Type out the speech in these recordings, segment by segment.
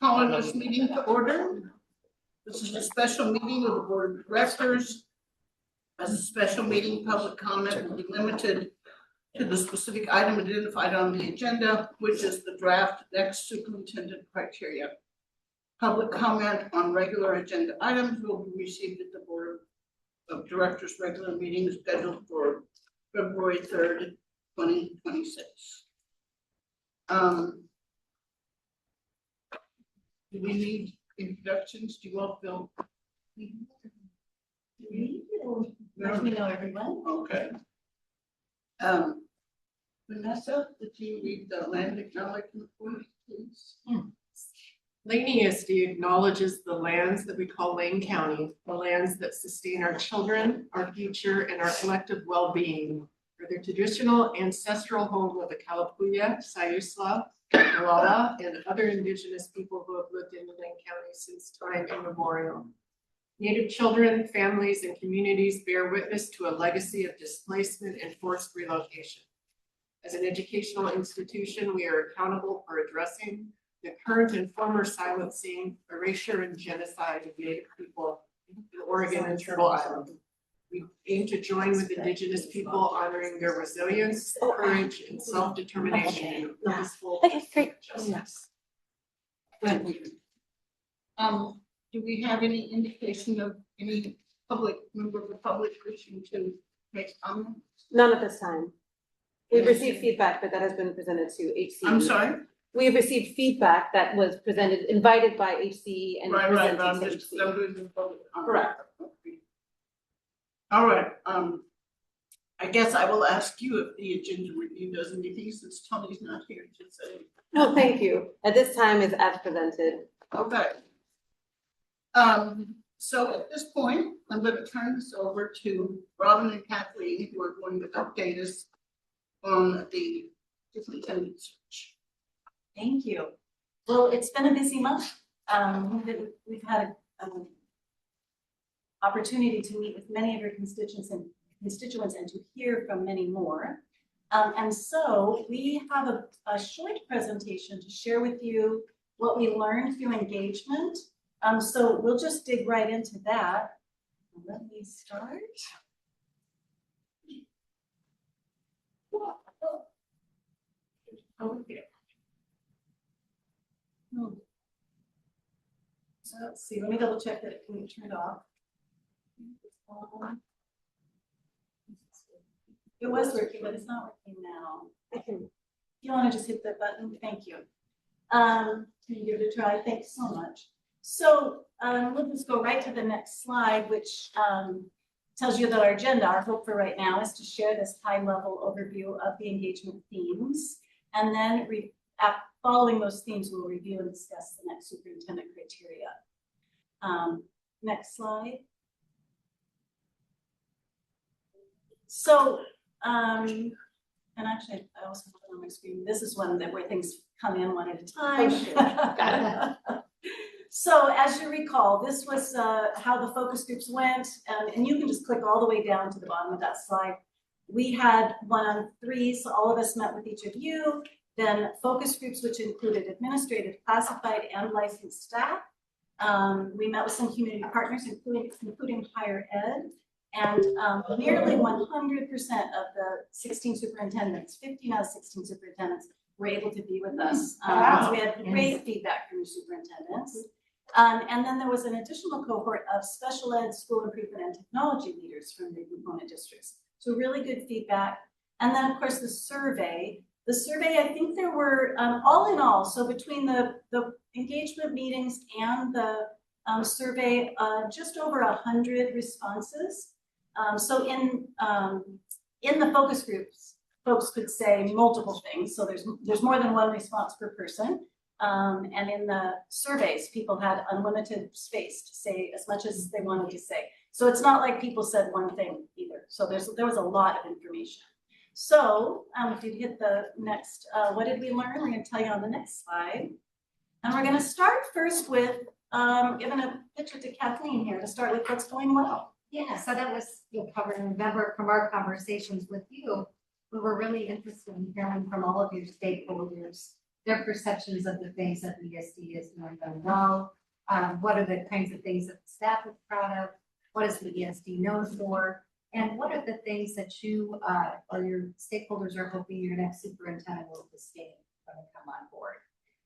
Calling this meeting to order. This is a special meeting of the Board of Directors. As a special meeting, public comment will be limited to the specific item identified on the agenda, which is the draft next superintendent criteria. Public comment on regular agenda items will be received at the Board of Directors regular meeting scheduled for February 3rd, 2026. Do we need introductions? Do you all feel? Let me know, everyone. Okay. Vanessa, did you read the land acknowledgement, please? LESD acknowledges the lands that we call Lane County, the lands that sustain our children, our future, and our collective well-being, for their traditional ancestral home of the Kalapuya, Siuslaw, Malala, and other indigenous people who have lived in Lane County since time immemorial. Native children, families, and communities bear witness to a legacy of displacement and forced relocation. As an educational institution, we are accountable for addressing the current and former silencing, erasure, and genocide of Native people in Oregon and Turtle Island. We aim to join with Indigenous people honoring their resilience, courage, and self-determination in a peaceful justice. Thank you. Do we have any indication of any member of the public wishing to make comments? None at this time. We've received feedback, but that has been presented to HCE. I'm sorry? We've received feedback that was presented, invited by HCE and presented I'm to just HCE. doing the public comment. Correct. All right, I guess I will ask you if the agenda review does anything since Tony's not here to say. No, thank you. At this time is as presented. Okay. So at this point, I'm going to turn this over to Robin and Kathleen, who are going to update us on the superintendent search. Thank you. Well, it's been a busy month. We've had an opportunity to meet with many of your constituents and to hear from many more. And so we have a short presentation to share with you what we learned through engagement. So we'll just dig right into that. Let me start. Over here. So let's see, let me double check that it can be turned off. It was working, but it's not working now. If you want to just hit that button, thank you. Can you give it a try? Thanks so much. So let's just go right to the next slide, which tells you that our agenda, our hope for right now is to share this high-level overview of the engagement themes. And then following those themes, we'll review and discuss the next superintendent criteria. Next slide. So, and actually, I also have it on my screen. This is one where things come in one at a time. Oh, sure. So, as you recall, this was how the focus groups went, and you can just click all the way down to the bottom of that slide. We had 1 on 3, so all of us met with each of you. Then focus groups, which included administrative, classified, and licensed staff. We met with some community partners, including higher ed, and nearly 100% of the 16 superintendents, 15 out of 16 superintendents, were able to be with us. So we had great feedback from your superintendents. And then there was an additional cohort of special ed, school improvement, and technology leaders from the component districts. So really good feedback. And then, of course, the survey. The survey, I think there were, all in all, so between the engagement meetings and the survey, just over 100 responses. So in the focus groups, folks could say multiple things. So there's more than one response per person. And in the surveys, people had unlimited space to say as much as they wanted to say. So it's not like people said one thing either. So there was a lot of information. So if you hit the next, what did we learn? We're going to tell you on the next slide. And we're going to start first with giving a picture to Kathleen here to start with what's going well. Yeah, so that was covered in November from our conversations with you. We were really interested in hearing from all of your stakeholders their perceptions of the things that the ESD is doing done well. What are the kinds of things that the staff is proud of? What is the ESD known for? And what are the things that you or your stakeholders are hoping your next superintendent will sustain when they come on board?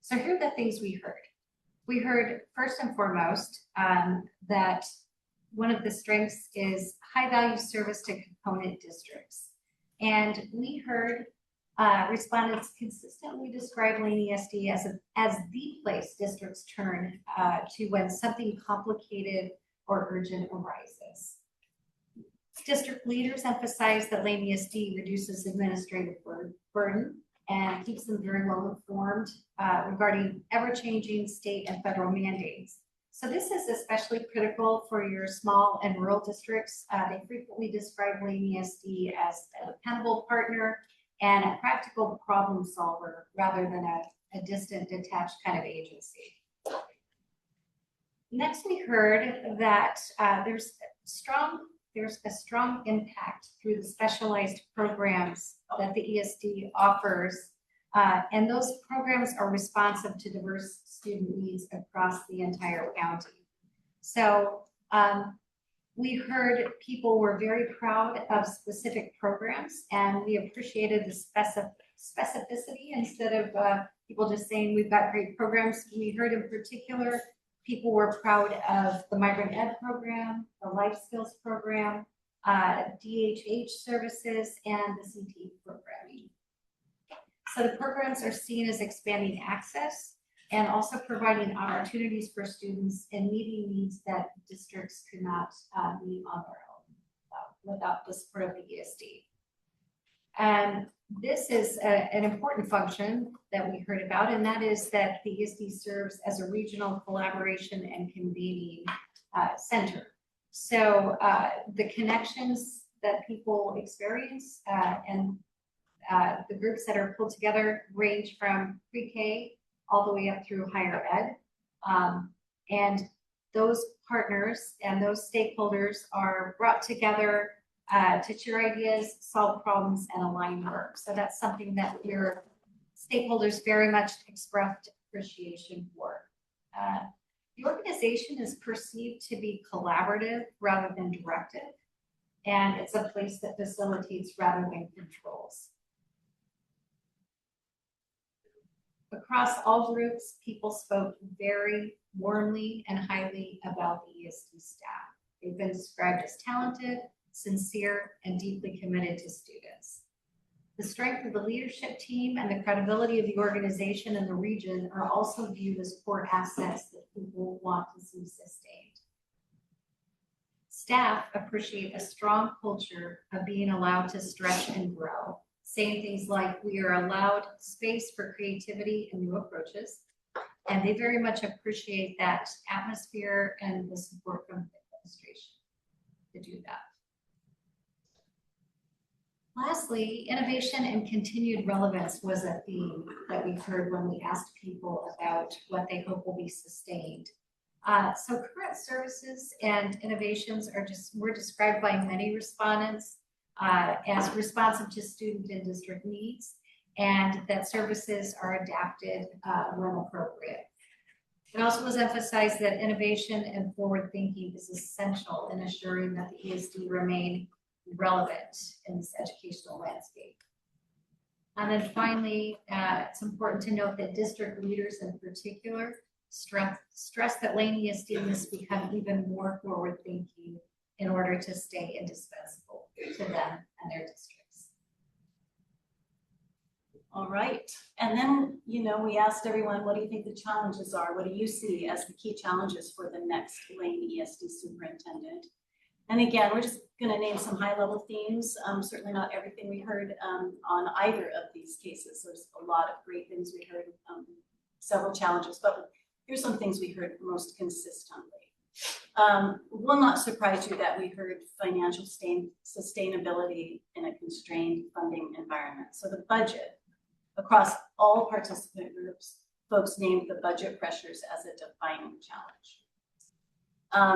So here are the things we heard. We heard first and foremost that one of the strengths is high value service to component districts. And we heard respondents consistently describe Lane ESD as the place districts turn to when something complicated or urgent arises. District leaders emphasize that Lane ESD reduces administrative burden and keeps them very well informed regarding ever-changing state and federal mandates. So this is especially critical for your small and rural districts. They frequently describe Lane ESD as a dependable partner and a practical problem solver rather than a distant, detached kind of agency. Next, we heard that there's a strong impact through the specialized programs that the ESD offers, and those programs are responsive to diverse student needs across the entire county. So we heard people were very proud of specific programs, and we appreciated the specificity instead of people just saying we've got great programs. We heard in particular people were proud of the Migrant Ed program, the Life Skills program, DHH services, and the CT programming. So the programs are seen as expanding access and also providing opportunities for students and meeting needs that districts could not meet on their own without the support of the ESD. And this is an important function that we heard about, and that is that the ESD serves as a regional collaboration and convening center. So the connections that people experience and the groups that are pulled together range from pre-K all the way up through higher ed. And those partners and those stakeholders are brought together to share ideas, solve problems, and align work. So that's something that your stakeholders very much expressed appreciation for. The organization is perceived to be collaborative rather than directive, and it's a place that facilitates rather than controls. Across all groups, people spoke very warmly and highly about the ESD staff. They've been described as talented, sincere, and deeply committed to students. The strength of the leadership team and the credibility of the organization and the region are also viewed as core assets that people want to see sustained. Staff appreciate a strong culture of being allowed to stretch and grow, saying things like we are allowed space for creativity and new approaches, and they very much appreciate that atmosphere and the support from the administration to do that. Lastly, innovation and continued relevance was a theme that we heard when we asked people about what they hope will be sustained. So current services and innovations were described by many respondents as responsive to student and district needs, and that services are adapted when appropriate. It also was emphasized that innovation and forward thinking is essential in assuring that the ESD remain relevant in this educational landscape. And then finally, it's important to note that district leaders in particular stress that Lane ESD must become even more forward thinking in order to stay indispensable to them and their districts. All right, and then, we asked everyone, what do you think the challenges are? What do you see as the key challenges for the next Lane ESD superintendent? And again, we're just going to name some high-level themes. Certainly not everything we heard on either of these cases. There's a lot of great things we heard, several challenges, but here's some things we heard most consistently. Will not surprise you that we heard financial sustainability in a constrained funding environment. So the budget, across all participant groups, folks named the budget pressures as a defining challenge.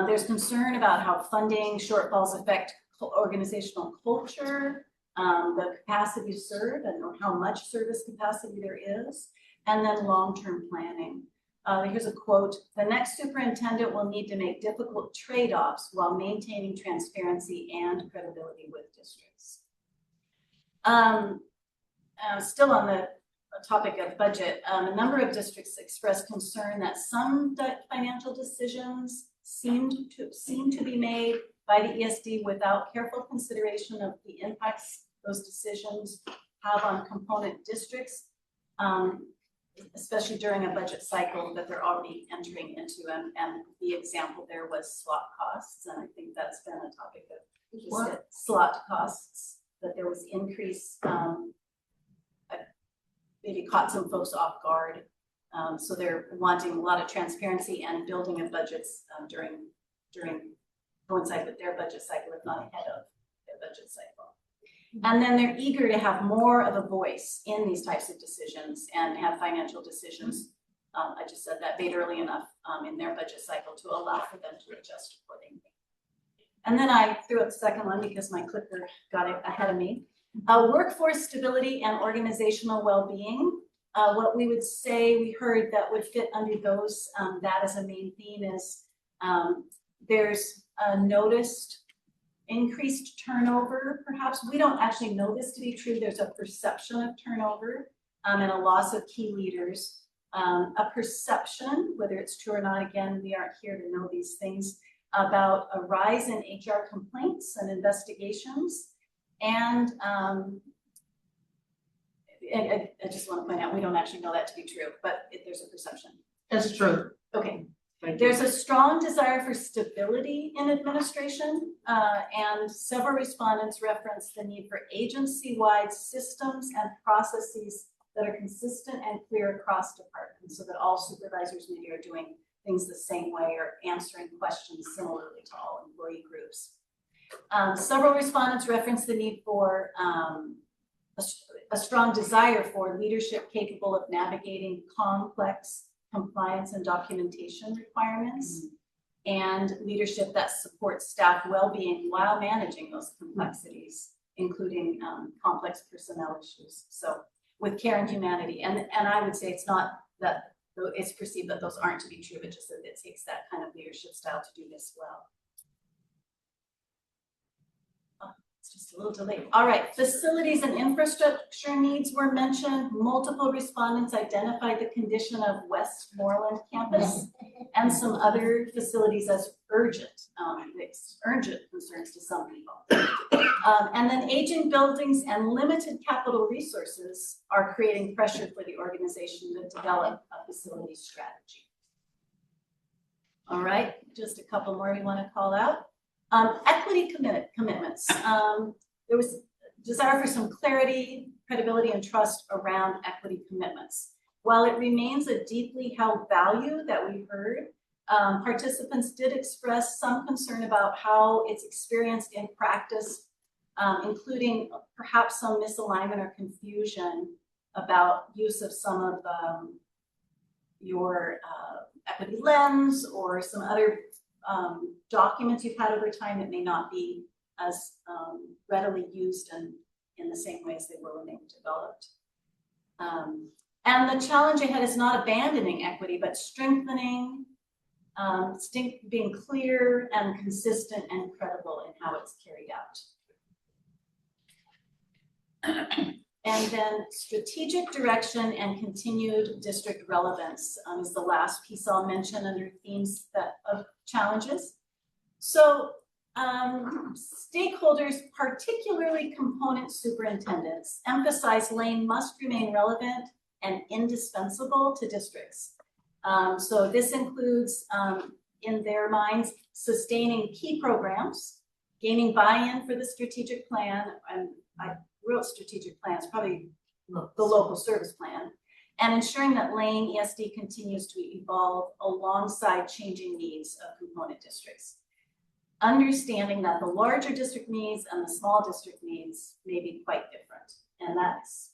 There's concern about how funding shortfalls affect organizational culture, the capacity to serve, and or how much service capacity there is. and then long-term planning. Here's a quote: "The next superintendent will need to make difficult trade-offs while maintaining transparency and credibility with districts." Still on the topic of budget, a number of districts expressed concern that some financial decisions seem to be made by the ESD without careful consideration of the impacts those decisions have on component districts, especially during a budget cycle that they're already entering into. And the example there was slot costs, and I think that's been a topic of slot costs, that there was increase. Maybe caught some folks off guard. So they're wanting a lot of transparency and building of budgets during coincide with their budget cycle, if not ahead of their budget cycle. And then they're eager to have more of a voice in these types of decisions and have financial decisions. I just said that made early enough in their budget cycle to allow for them to adjust accordingly. And then I threw up the second one because my clicker got it ahead of me. Workforce stability and organizational well-being. What we would say we heard that would fit under those, that as a main theme is there's a noticed increased turnover. Perhaps we don't actually know this to be true. There's a perception of turnover and a loss of key leaders. A perception, whether it's true or not, again, we aren't here to know these things, about a rise in HR complaints and investigations. And I just want to point out, we don't actually know that to be true, but there's a perception. That's true. Okay. Thank you. There's a strong desire for stability in administration, and several respondents referenced the need for agency-wide systems and processes that are consistent and clear across departments so that all supervisors maybe are doing things the same way or answering questions similarly to all employee groups. Several respondents referenced the need for a strong desire for leadership capable of navigating complex compliance and documentation requirements, and leadership that supports staff well-being while managing those complexities, including complex personnel issues. So with care and humanity, and I would say it's not that it's perceived that those aren't to be true, but just that it takes that kind of leadership style to do this well. It's just a little delayed. All right, facilities and infrastructure needs were mentioned. Multiple respondents identified the condition of Westmoreland campus and some other facilities as urgent concerns to some people. And then aging buildings and limited capital resources are creating pressure for the organization to develop a facility strategy. All right, just a couple more we want to call out. Equity commitments. There was desire for some clarity, credibility, and trust around equity commitments. While it remains a deeply held value that we heard, participants did express some concern about how it's experienced in practice, including perhaps some misalignment or confusion about use of some of your equity lens or some other documents you've had over time that may not be as readily used and in the same ways they were when they were developed. And the challenge ahead is not abandoning equity, but strengthening, being clear and consistent and credible in how it's carried out. And then strategic direction and continued district relevance is the last piece I'll mention under themes of challenges. So stakeholders, particularly component superintendents, emphasize Lane must remain relevant and indispensable to districts. So this includes, in their minds, sustaining key programs, gaining buy-in for the strategic plan, and I wrote strategic plans, probably the local service plan, and ensuring that Lane ESD continues to evolve alongside changing needs of component districts. Understanding that the larger district needs and the small district needs may be quite different. And that's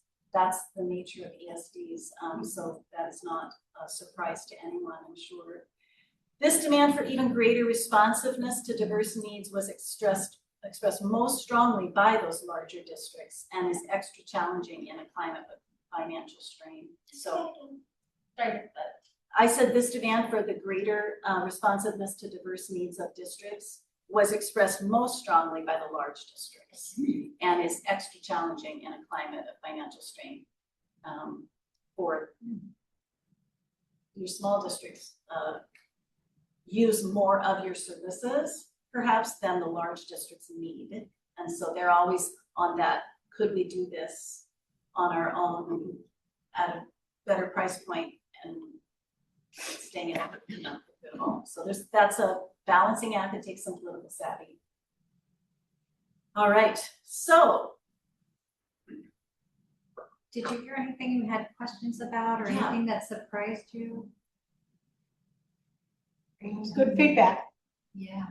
the nature of ESDs, so that is not a surprise to anyone, I'm sure. This demand for even greater responsiveness to diverse needs was expressed most strongly by those larger districts and is extra challenging in a climate financial strain. So, I said this demand for the greater responsiveness to diverse needs of districts was expressed most strongly by the large districts and is extra challenging in a climate of financial strain. For your small districts, use more of your services perhaps than the large districts need. And so they're always on that, could we do this on our own at a better price point and staying at home. So that's a balancing act that takes some political savvy. All right, so. Did you hear anything you had questions about or Yeah. anything that surprised you? Good feedback. Yeah.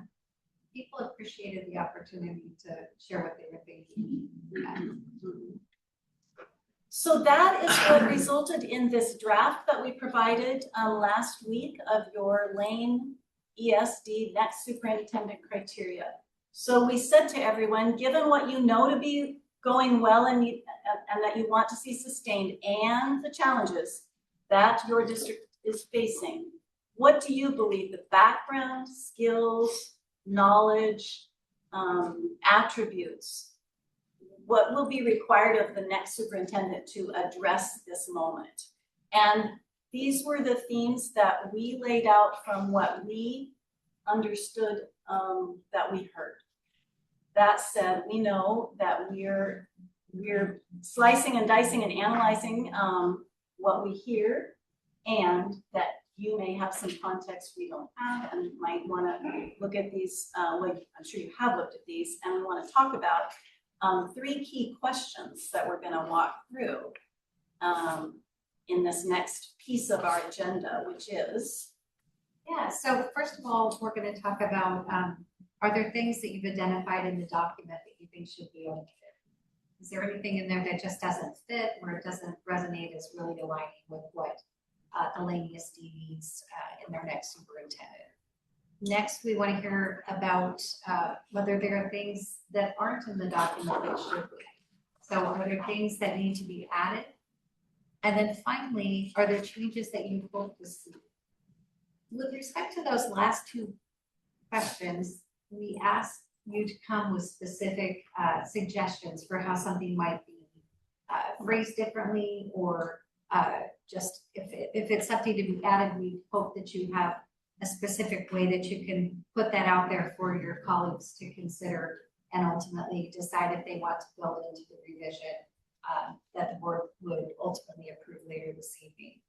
People appreciated the opportunity to share what they were thinking. So that is what resulted in this draft that we provided last week of your Lane ESD next superintendent criteria. So we said to everyone, given what you know to be going well and that you want to see sustained and the challenges that your district is facing, what do you believe the background, skills, knowledge, attributes, what will be required of the next superintendent to address this moment? And these were the themes that we laid out from what we understood that we heard. That said, we know that we're slicing and dicing and analyzing what we hear, and that you may have some context we don't have and might want to look at these, like I'm sure you have looked at these, and we want to talk about 3 key questions that we're going to walk through in this next piece of our agenda, which is. Yeah, so first of all, we're going to talk about, are there things that you've identified in the document that you think should be omitted? Is there anything in there that just doesn't fit or it doesn't resonate as really aligning with what the Lane ESD needs in their next superintendent? Next, we want to hear about whether there are things that aren't in the document that should be. So are there things that need to be added? And then finally, are there changes that you hope to see? With respect to those last 2 questions, we asked you to come with specific suggestions for how something might be phrased differently, or just if it's something to be added, we hope that you have a specific way that you can put that out there for your colleagues to consider and ultimately decide if they want to build into the revision that the board would ultimately approve later this evening.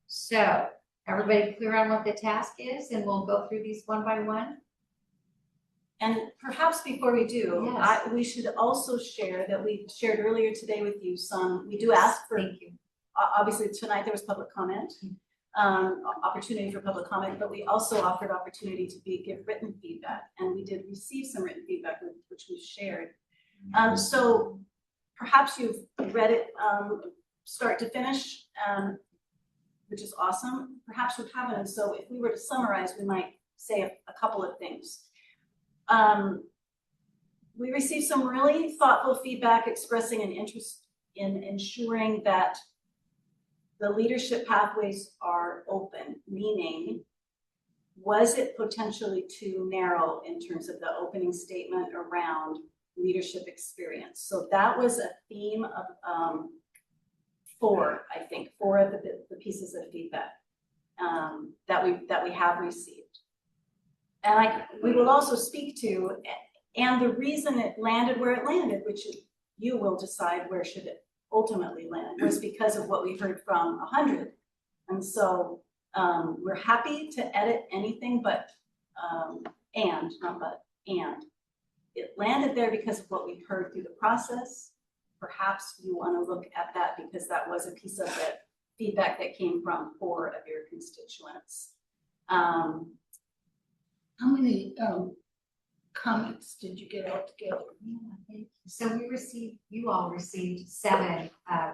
So everybody clear on what the task is, and we'll go through these one by one. And perhaps before we do, Yes. we should also share that we shared earlier today with you we do ask for, Thank you. obviously tonight there was public comment, opportunity for public comment, but we also offered opportunity to give written feedback, and we did receive some written feedback which we shared. So perhaps you've read it start to finish, which is awesome. Perhaps you haven't, and so if we were to summarize, we might say a couple of things. We received some really thoughtful feedback expressing an interest in ensuring that the leadership pathways are open, meaning, was it potentially too narrow in terms of the opening statement around leadership experience? So that was a theme of 4 of the pieces of feedback that we have received. And we will also speak to, and the reason it landed where it landed, which you will decide where should it ultimately land, was because of what we heard from 100. And so we're happy to edit anything but, and it landed there because of what we heard through the process. Perhaps you want to look at that because that was a piece of the feedback that came from 4 of your constituents. How many comments did you get all together? So you all received 7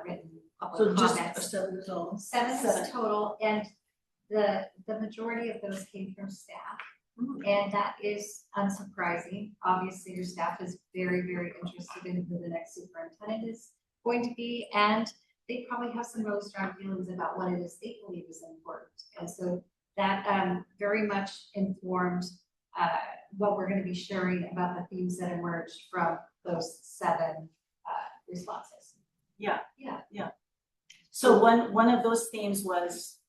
written public So just comments. 7 is all. 7 is total, and the majority of those came from staff. And that is unsurprising. Obviously, your staff is very, very interested in who the next superintendent is going to be, and they probably have some really strong feelings about what it is they believe is important. And so that very much informed what we're going to be sharing about the themes that emerged from those 7 responses. Yeah. Yeah. So one of those themes was,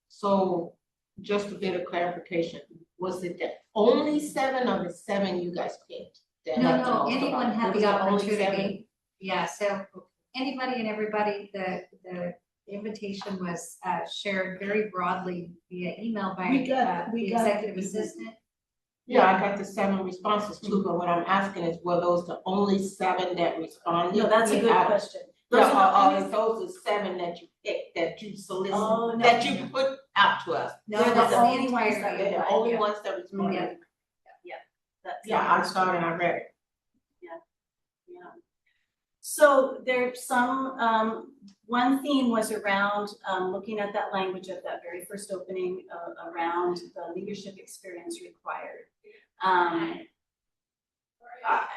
So just a bit of clarification, was it the only 7 or the 7 you guys picked? that No, had to no, talk anyone about? had It was the only 7? opportunity. Yeah, so anybody and everybody, the invitation was shared very broadly via email by We got the the executive email. assistant. Yeah, I got the 7 responses too, but what I'm asking is, were those the only 7 that responded? no, that's a good Out of- question. No, Those are the or those are 7 that you picked, that you solicited, Oh, no. that you put out to us? No, They're the that's the only ones entirety. that They're the Yeah. only ones that responded? Yeah. That's- Yeah, I saw it and I read it. Yeah. So there's some, one theme was around, looking at that language of that very first opening, around the leadership experience required.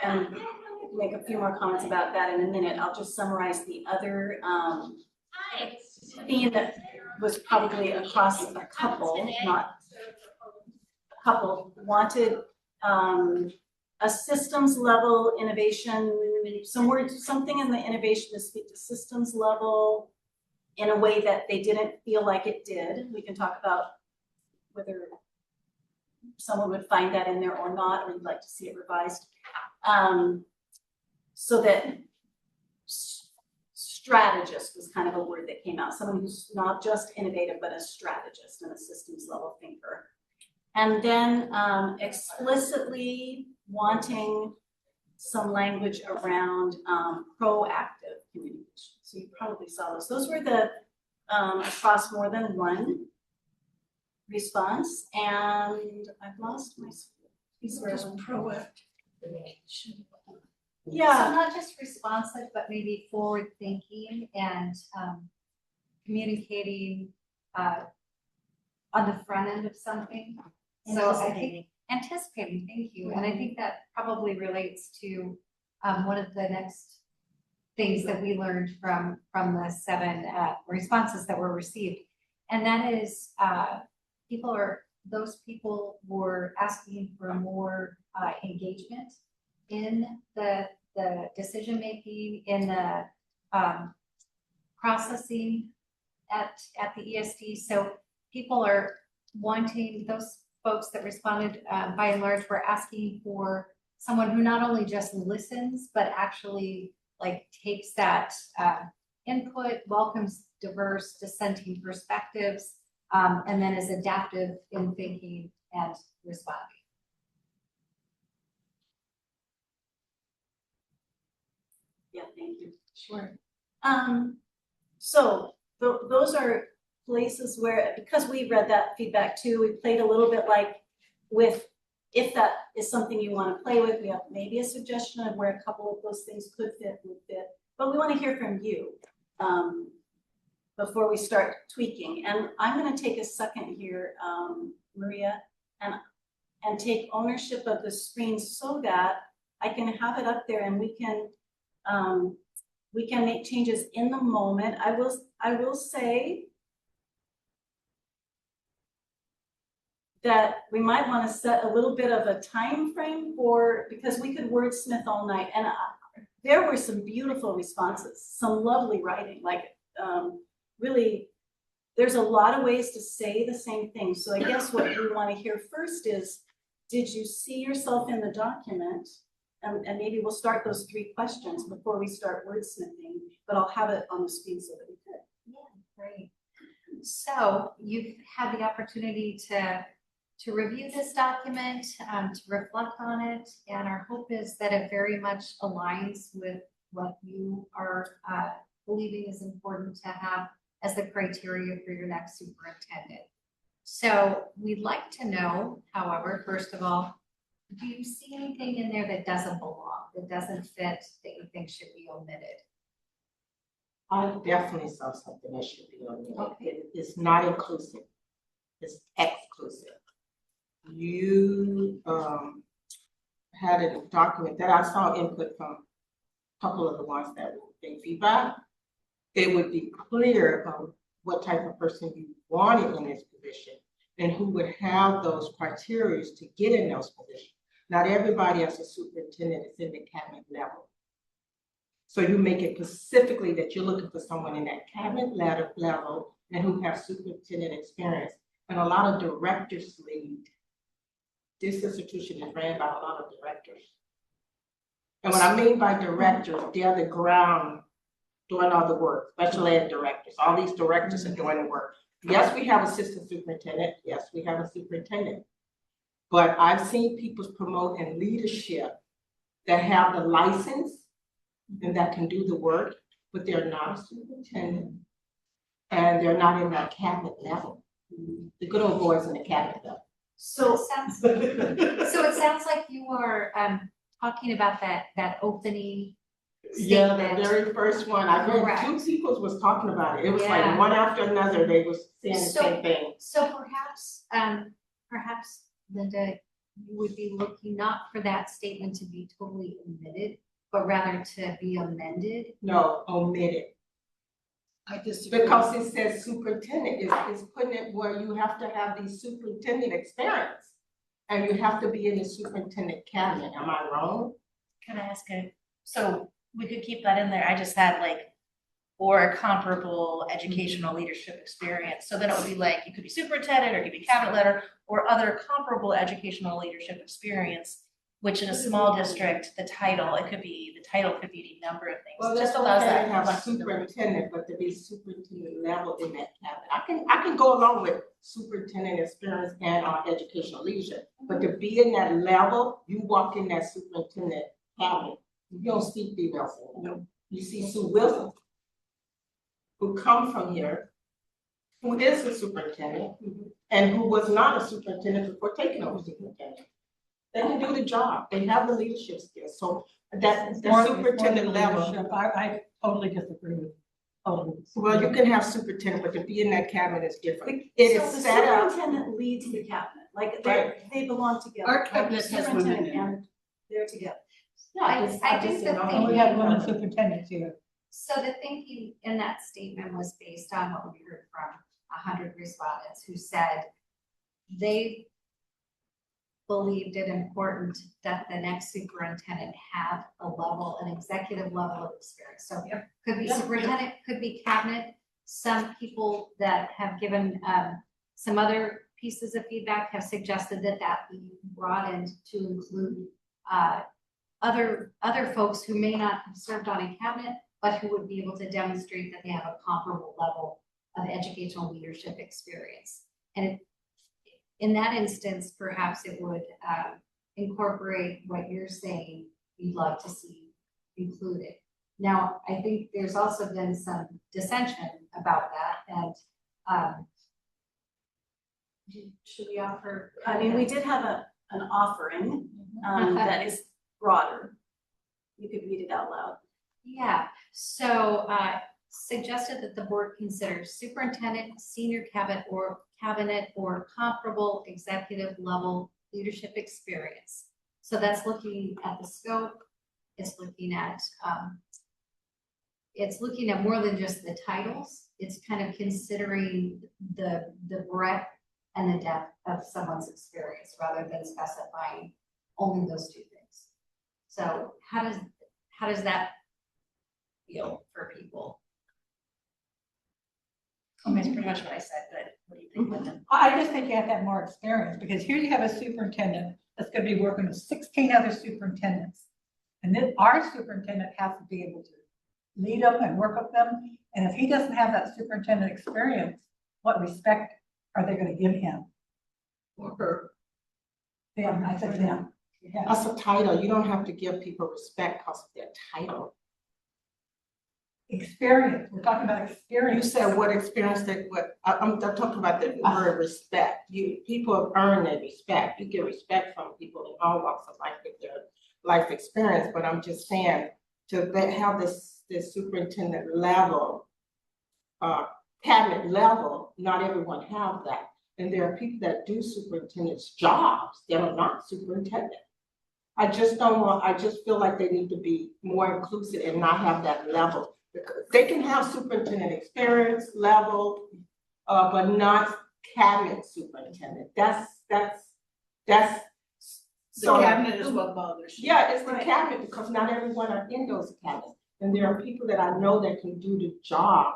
And make a few more comments about that in a minute. I'll just summarize the other, theme that was probably across a couple, not a couple, wanted, a systems level innovation, something in the innovation to speak to systems level in a way that they didn't feel like it did. We can talk about whether someone would find that in there or not, or would like to see it revised. So that strategist was kind of a word that came out, someone who's not just innovative, but a strategist and a systems level thinker. And then explicitly wanting some language around proactive communication. So you probably saw those. Those were the across more than one response, and I've lost my. These are just proactive. Yeah. So not just responsive, but maybe forward thinking and communicating on the front end of something. So I think anticipating, thank you. And I think that probably relates to one of the next things that we learned from the 7 responses that were received. And that is those people were asking for more engagement in the decision-making, in the processing at the ESD. So people are wanting, those folks that responded by and large were asking for someone who not only just listens, but actually like takes that input, welcomes diverse dissenting perspectives, and then is adaptive in thinking and responding. Yeah, thank you. Sure. So those are places where, because we read that feedback too, we played a little bit like with, if that is something you want to play with, we have maybe a suggestion of where a couple of those things would fit, but we want to hear from you before we start tweaking. And I'm going to take a second here, Maria, and take ownership of the screen so that I can have it up there and we can make changes in the moment. I will say that we might want to set a little bit of a time frame because we could wordsmith all night. And there were some beautiful responses, some lovely writing, like really, there's a lot of ways to say the same thing. So I guess what we want to hear first is, did you see yourself in the document? And maybe we'll start those 3 questions before we start wordsmithing, but I'll have it on the screen so that we could. Yeah, great. So you've had the opportunity to review this document, to reflect on it, and our hope is that it very much aligns with what you are believing is important to have as the criteria for your next superintendent. So we'd like to know, however, first of all, do you see anything in there that doesn't belong, that doesn't fit, that you think should be omitted? I definitely saw something that should be on there. Okay. It's not inclusive, it's exclusive. You had a document that I saw input from a couple of the ones that were in feedback. it would be clear of what type of person you wanted in this position and who would have those criteria to get in those positions. Not everybody as a superintendent is in the cabinet level. So you make it specifically that you're looking for someone in that cabinet level and who have superintendent experience. And a lot of directors lead. This institution is ran by a lot of directors. And what I mean by directors, they're the ground doing all the work, special ed directors, all these directors are doing the work. Yes, we have assistant superintendent. Yes, we have a superintendent. But I've seen people promote in leadership that have the license and that can do the work, but they're not a superintendent. And they're not in that cabinet level. The good old boys in the cabinet level. So it sounds like you are talking about that opening Yeah, statement. the very first one, I read Correct. 2 people was talking about it. It was like Yeah. one after another, they was saying the So- same thing. So perhaps Linda, you would be looking not for that statement to be totally omitted, but rather to be amended. No, omitted. I disagree. Because it says superintendent, it's putting it where you have to have the superintendent experience. And you have to be in the superintendent cabinet, am I wrong? Can I ask so we could keep that in there, I just had like, or comparable educational leadership experience, so then it would be like, you could be superintendent, or you could be cabinet letter, or other comparable educational leadership experience, which in a small district, the title could be any number of things. Well, It that's just allows okay that to have flexibility. superintendent, but to be superintendent level in that cabinet. I can go along with superintendent experience and educational leadership, but to be in that level, you walk in that superintendent cabinet. You don't see females in it. No. You see Sue Wilson, who come from here, who is a superintendent, and who was not a superintendent before taking over superintendent. They can do the job, they have the leadership skills, so that superintendent level. I totally disagree with. Well, you can have superintendent, but to be in that cabinet is different. It So is the set up. superintendent leads the cabinet, like Right. they belong together. Our cabinet The has women in superintendent it. and they're together. I think the And thing, we have women superintendents here. so the thinking in that statement was based on what we heard from 100 respondents who said they believed it important that the next superintendent have an executive level of experience. So could be Yeah. superintendent, could be cabinet. Some people that have given some other pieces of feedback have suggested that be broadened to include other folks who may not have served on a cabinet, but who would be able to demonstrate that they have a comparable level of educational leadership experience. And in that instance, perhaps it would incorporate what you're saying you'd like to see included. Now, I think there's also been some dissension about that, and should we offer? I mean, we did have an offering that is broader. You could read it out loud. Yeah, so suggested that the board consider superintendent, senior cabinet or comparable executive level leadership experience. So that's looking at the scope, it's looking at more than just the titles. It's kind of considering the breadth and the depth of someone's experience rather than specifying only those 2 things. So how does that feel for people? I mean, it's pretty much what I said, but what do you think, Linda? I just think you have to have more experience, because here you have a superintendent that's gonna be working with 16 other superintendents. And then our superintendent has to be able to lead them and work with them. And if he doesn't have that superintendent experience, what respect are they gonna give him? Or her. Them, I said them. Yeah. That's a title, you don't have to give people respect because of their title. Experience, we're talking about You experience. said what experience I'm talking about the word respect. People have earned their respect. You get respect from people in all walks of life with their life experience, but I'm just saying to have this superintendent level, cabinet level, not everyone have that. And there are people that do superintendent's jobs that are not superintendent. I just feel like they need to be more inclusive and not have that level. They can have superintendent experience level, but not cabinet superintendent. That's. The So- cabinet is what bothers you. Yeah, it's the Right. cabinet, because not everyone are in those cabinets. And there are people that I know that can do the job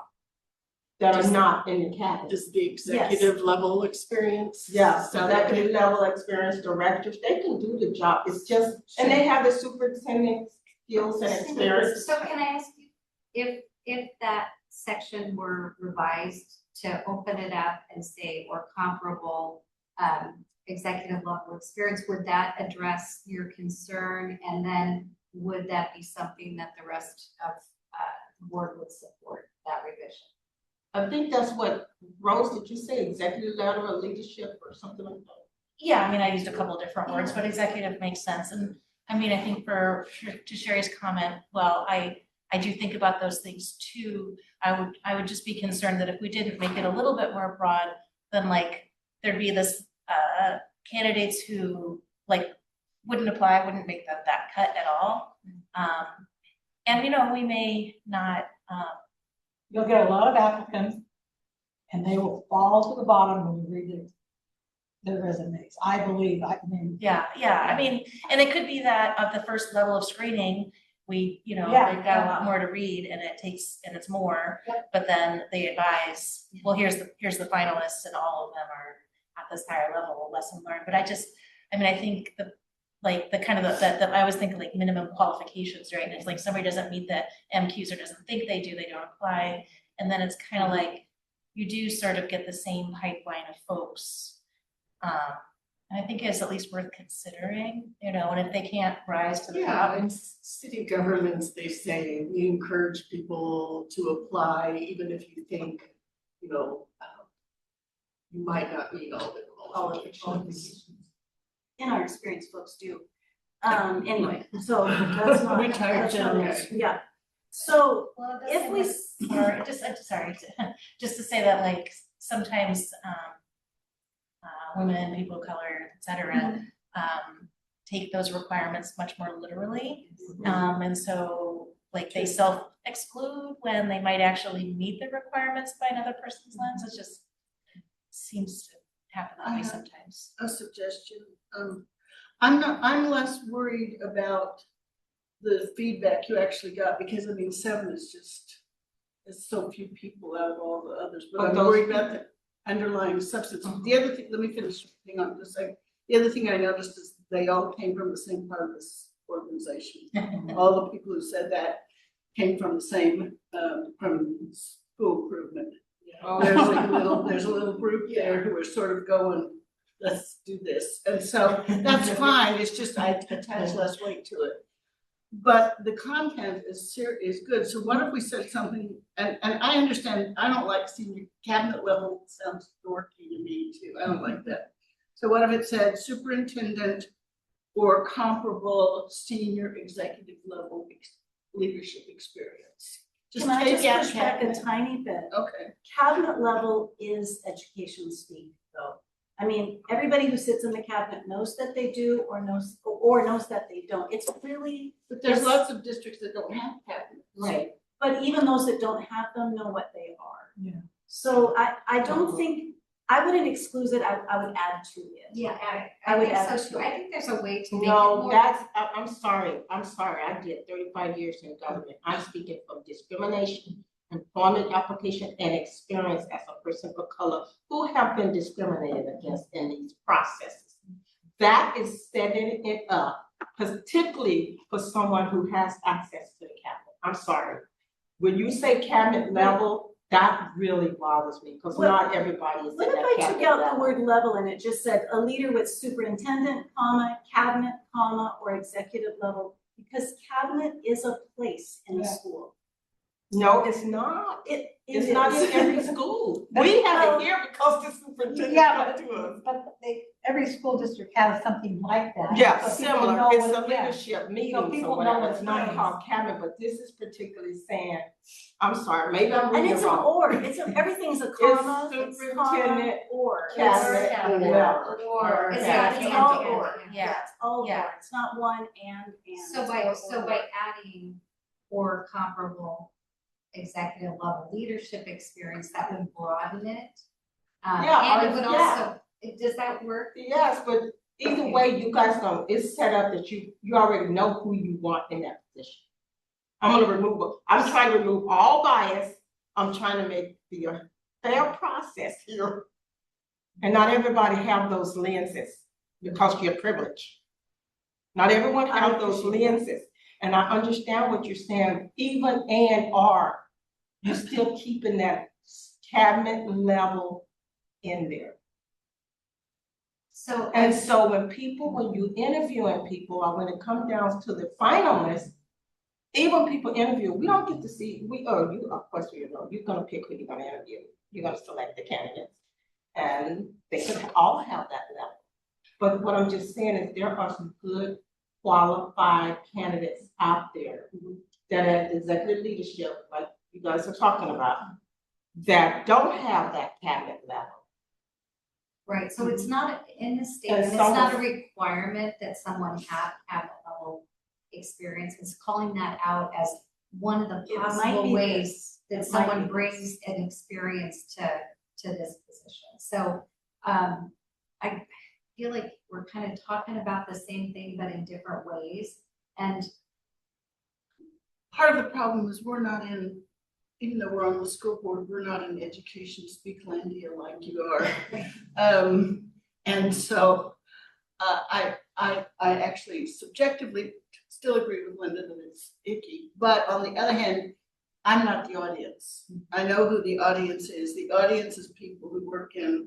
that are not in the cabinet. Just the executive level experience. Yeah, So that executive level experience, directors, they can do the job. It's just, and they have the superintendent skills and experience. So can I ask you, if that section were revised to open it up and say, or comparable, executive level experience, would that address your concern? And then would that be something that the rest of, the board would support, that revision? I think that's what, Rose, did you say executive level or leadership or something like that? Yeah, I mean, I used a couple of different words, but executive makes sense. And I mean, I think to Sherry's comment, well, I do think about those things too. I would just be concerned that if we didn't make it a little bit more broad, then like there'd be this candidates who like wouldn't apply, wouldn't make that cut at all. And you know, we may not, You'll get a lot of applicants, and they will fall to the bottom when you read their resumes. I believe, I mean. yeah, I mean, and it could be that of the first level of screening, we, you know, Yeah, they've got a yeah. lot more to read and it's more, Yep. but then they advise, well, here's the finalists and all of them are at this higher level, lesson learned. But I mean, I think the kind of the I always think like minimum qualifications, right? And it's like somebody doesn't meet the MQs or doesn't think they do, they don't apply. And then it's kind of like, you do sort of get the same pipeline of folks. And I think it's at least worth considering, you know, and if they can't rise to the Yeah, top. in city governments, they say we encourage people to apply, even if you think, you know, you might not meet all the qualifications. In our experience, folks do. Anyway, so that's not. Retired that's not- generals. Yeah, so Well, it if we, or just, I'm sorry, just to say that like sometimes women, people of color, et cetera, take those requirements much more literally. And so like they self-exclude when they might actually meet the requirements by another person's lens. It just seems to happen that way sometimes. A suggestion, I'm less worried about the feedback you actually got, because I mean, 7 is just, it's so few people out of all the others, but I'm But worried about the underlying substance. The other thing, let me finish, hang on just a second. The other thing I noticed is they all came from the same part of this organization. All the people who said that came from the same, from school improvement. There's a little group there who are sort of going, let's do this, and so that's fine, it's just I attach less weight to it. But the content is good, so what if we said something, and I understand, I don't like senior cabinet level, sounds dorky to me too, I don't like that. So what if it said superintendent or comparable senior executive level leadership experience? Just can I take just out push back a cabinet. tiny bit? Okay. Cabinet level is education speak, though. I mean, everybody who sits in the cabinet knows that they do or knows that they don't. It's really. But there's Yes. lots of districts that don't have cabinets. Right, but even those that don't have them know what they are. Yeah. So I don't think, I wouldn't exclude it, I would add to it. Yeah, I I would think add so to too. it. I think there's a way to make it No, more. that's, I'm sorry, I did 35 years in government. I'm speaking from discrimination, employment application, and experience as a person of color who have been discriminated against in these processes. That is setting it up, particularly for someone who has access to the cabinet. I'm sorry. When you say cabinet level, that really bothers me, because What- not everybody is in What if that I cabinet took out the level. word level and it just said a leader with superintendent, comma, cabinet, comma, or executive level? Because cabinet is a place in a Yeah. school. No, it's not. It It's is. not in every school. That's- We have it here because the superintendent Yeah, come to us. but every school district has something like that. Yeah, So people similar, know it's what- a yeah. leadership meeting people or know whatever, what it's it not means. called cabinet, but this is particularly saying, I'm sorry, maybe I'm And reading it's it an wrong. or, everything's a comma, it's comma, superintendent, or. Cabinet, cabinet, level. or- It's Yeah, not it's and, all and, or, and. yeah, it's all Yeah. or, it's not one and. So it's by, or, so or. by adding or comparable, executive level leadership experience, that would broaden it. Yeah, And it would yeah. also, does that work? Yes, but either way, you guys know, it's set up that you already know who you want in that position. I'm trying to remove all bias. I'm trying to make the fair process here. And not everybody have those lenses because you're privileged. Not everyone have those lenses. And I understand what you're saying, even and are, you're still keeping that cabinet level in there. So, And so when you interviewing people, or when it comes down to the finalists, even people interview, we don't get to see, of course, you're gonna pick who you're gonna interview. You're gonna select the candidates. And they could all have that level. But what I'm just saying is there are some good qualified candidates out there that have executive leadership, like you guys are talking about, that don't have that cabinet level. right, so it's not in the And statement, it's not a requirement that someone have cabinet level experience. It's calling that out as one of the It might possible be ways this. that It might someone be brings this. an experience to this position. So, I feel like we're kind of talking about the same thing, but in different ways. And Part of the problem is we're not in, even though we're on the school board, we're not in education speaklandia like you are. And so I actually subjectively still agree with Linda that it's icky, but on the other hand, I'm not the audience. I know who the audience is. The audience is people who work in